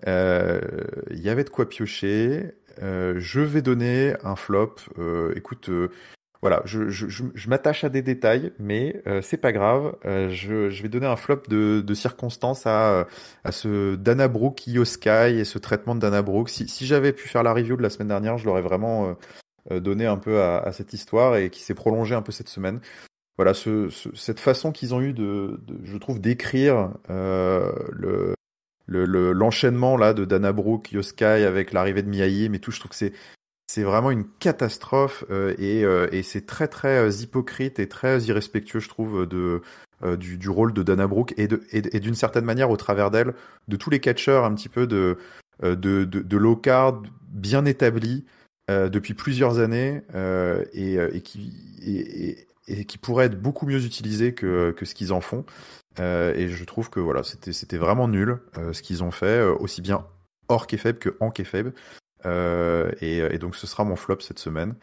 Il y avait de quoi piocher. Je vais donner un flop. Écoute, voilà, je m'attache à des détails, mais c'est pas grave. Je vais donner un flop de circonstances à ce Dana Brooke Io Sky et ce traitement de Dana Brooke. Si j'avais pu faire la review de la semaine dernière, je l'aurais vraiment donné un peu à cette histoire et qui s'est prolongée un peu cette semaine. Voilà, cette façon qu'ils ont eu je trouve, d'écrire l'enchaînement là de Dana Brooke, Io Sky avec l'arrivée de Mia Yim et tout. Je trouve que c'est vraiment une catastrophe et c'est très très hypocrite et très irrespectueux, je trouve, du rôle de Dana Brooke et d'une certaine manière au travers d'elle de tous les catcheurs un petit peu de low card bien établis depuis plusieurs années et qui pourraient être beaucoup mieux utilisés que ce qu'ils en font. Et je trouve que voilà, c'était vraiment nul ce qu'ils ont fait, aussi bien hors kayfabe que en kayfabe. Et donc ce sera mon flop cette semaine.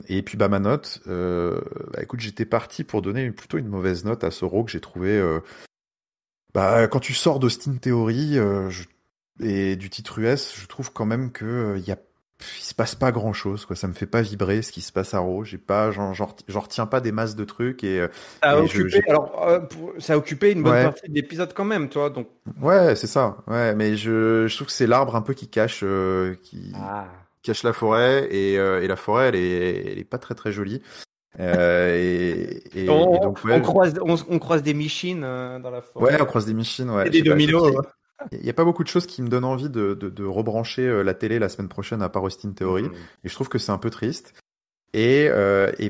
Et puis ma note, écoute, j'étais parti pour donner plutôt une mauvaise note à ce Raw que j'ai trouvé. Quand tu sors d'Austin Theory et du titre US, je trouve quand même que il se passe pas grand chose, quoi. Ça me fait pas vibrer ce qui se passe à Raw. J'ai pas, j'en retiens pas des masses de trucs Ça a occupé une bonne ouais. partie de l'épisode quand même, toi. Donc. Ouais, c'est ça. Ouais, mais je trouve que c'est l'arbre un peu qui cache cache la forêt et la forêt elle est pas très très jolie. Et donc ouais, on croise des michines dans la forêt. Ouais, on croise des machines, ouais. Et des dominos. Il y a pas beaucoup de choses qui me donnent envie de rebrancher la télé la semaine prochaine à part Austin Theory. Et je trouve que c'est un peu triste. Et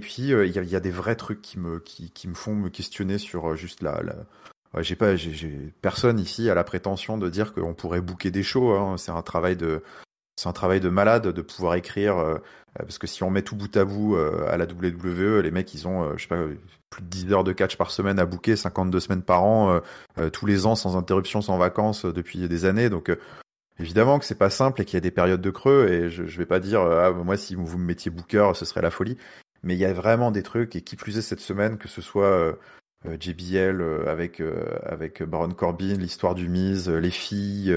puis il y a des vrais trucs qui me font me questionner sur juste ouais, j'ai personne ici a la prétention de dire qu'on pourrait booker des shows, hein. C'est un travail de malade de pouvoir écrire parce que si on met tout bout à bout à la WWE, les mecs ils ont je sais pas plus de 10 heures de catch par semaine à booker, 52 semaines par an tous les ans sans interruption, sans vacances depuis des années. Donc évidemment que c'est pas simple et qu'il y a des périodes de creux et je vais pas dire moi si vous me mettiez booker, ce serait la folie. Mais il y a vraiment des trucs et qui plus est cette semaine que ce soit JBL avec Baron Corbin, l'histoire du Miz, les filles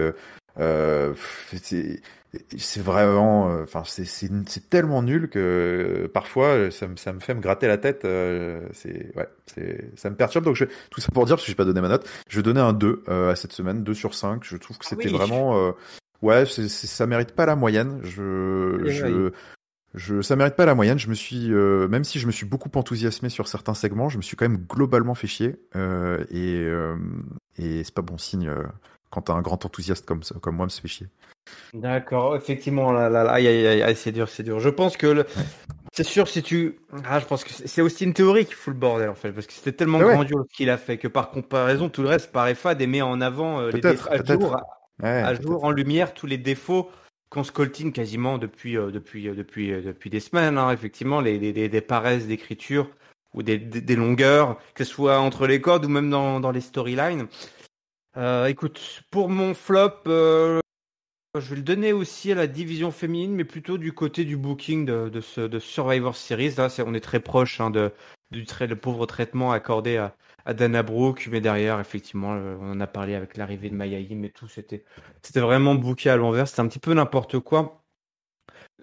c'est vraiment enfin c'est tellement nul que parfois ça me fait me gratter la tête ça me perturbe. Donc tout ça pour dire, parce que j'ai pas donné ma note, je vais donner un 2 à cette semaine, 2 sur 5. Je trouve que c'était vraiment ouais, ça mérite pas la moyenne. Ça mérite pas la moyenne. Je me suis, même si je me suis beaucoup enthousiasmé sur certains segments, je me suis quand même globalement fait chier. Et c'est pas bon signe quand t'as un grand enthousiaste comme moi me fait chier. D'accord, effectivement, là, c'est dur. Je pense que C'est sûr, si tu. Je pense que c'est Austin Theory qui fout le bordel, en fait, parce que c'était tellement Ouais, grandiose ce qu'il a fait que par comparaison, tout le reste paraît fade et met en avant les défauts peut-être. à Ouais, jour, peut-être. en lumière, tous les défauts qu'on scoltine quasiment depuis des semaines, hein, effectivement, des paresses d'écriture ou des longueurs, que ce soit entre les codes ou même dans les storylines. Écoute, pour mon flop, je vais le donner aussi à la division féminine, mais plutôt du côté du booking de Survivor Series. Là, on est très proche le pauvre traitement accordé à Dana Brooke, mais derrière, effectivement, on en a parlé avec l'arrivée de Maya Yim et tout, c'était vraiment booké à l'envers, c'était un petit peu n'importe quoi.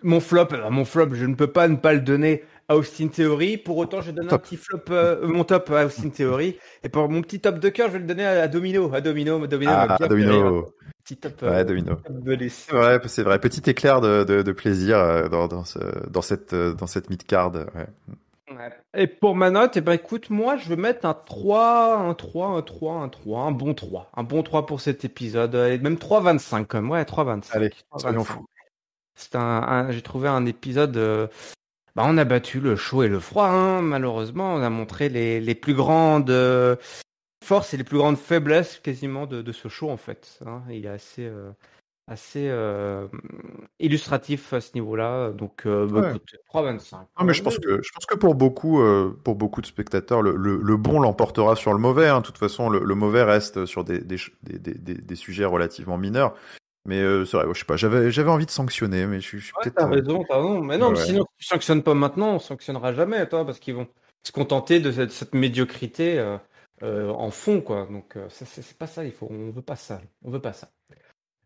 Mon flop, je ne peux pas ne pas le donner à Austin Theory. Pour autant, je donne un Top. petit flop, mon top à Austin Theory. Et pour mon petit top de cœur, je vais le donner à Domino. Domino m'a Ah, bien fait rire. Domino. Petit top, Ouais, Domino. top bonus. C'est vrai. Petit éclair de plaisir dans cette mid-card. Ouais. Ouais. Et pour ma note, écoute, moi, je vais mettre un 3, un bon 3. Un bon 3 pour cet épisode. Et même 3,25 comme. Ouais, Allez, 3,25. soyons 3,25. fous. C'est j'ai trouvé un épisode. On a battu le chaud et le froid, hein. Malheureusement, on a montré les plus grandes forces et les plus grandes faiblesses quasiment de ce show en fait, hein. Il est assez illustratif à ce niveau-là. Donc, Ouais. écoute, 3,25. Non, mais je pense que pour beaucoup de spectateurs, le bon l'emportera sur le mauvais, hein. De toute façon, le mauvais reste sur des sujets relativement mineurs. Mais c'est vrai, je sais pas, j'avais envie de sanctionner, mais je suis Ouais, peut-être. t'as raison, t'as raison. Mais non, Ouais, mais ouais. sinon, si tu sanctionnes pas maintenant, on sanctionnera jamais, toi, parce qu'ils vont se contenter de cette médiocrité en fond, quoi. Donc, c'est pas ça, on veut pas ça. On veut pas ça.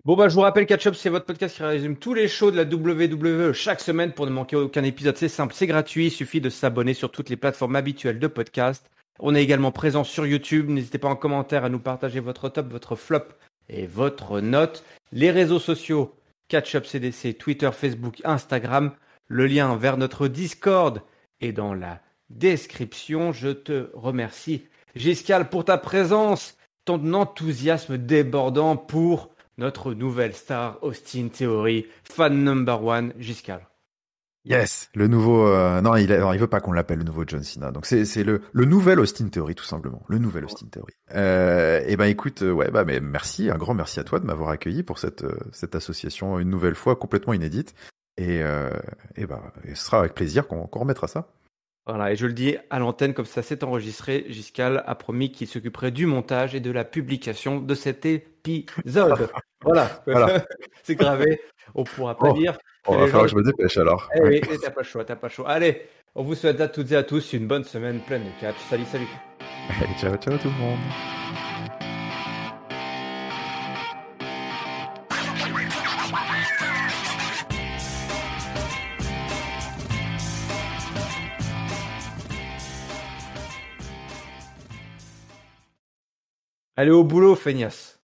Bon, je vous rappelle, Catch Up, c'est votre podcast qui résume tous les shows de la WWE chaque semaine pour ne manquer aucun épisode. C'est simple, c'est gratuit. Il suffit de s'abonner sur toutes les plateformes habituelles de podcast. On est également présent sur YouTube. N'hésitez pas en commentaire à nous partager votre top, votre flop et votre note. Les réseaux sociaux, Catch Up CDC, Twitter, Facebook, Instagram. Le lien vers notre Discord est dans la description. Je te remercie, Giscal, pour ta présence, ton enthousiasme débordant pour notre nouvelle star, Austin Theory, fan number one, Giscal. Yes, le nouveau. Non, il veut pas qu'on l'appelle le nouveau John Cena. Donc c'est le nouvel Austin Theory tout simplement, le nouvel Austin Theory. Et ben écoute, mais merci, un grand merci à toi de m'avoir accueilli pour cette association une nouvelle fois complètement inédite. Et ce sera avec plaisir qu'on remettra ça. Voilà, et je le dis à l'antenne comme ça c'est enregistré, Giscal a promis qu'il s'occuperait du montage et de la publication de cet épisode. Voilà, Voilà. c'est gravé, on pourra pas dire que On va les gens... falloir que je me dépêche alors. Eh Ouais. oui, t'as pas le choix, t'as pas le choix. Allez, on vous souhaite à toutes et à tous une bonne semaine pleine de catch. Salut, salut. Ciao, ciao tout le monde. Allez au boulot, feignasse.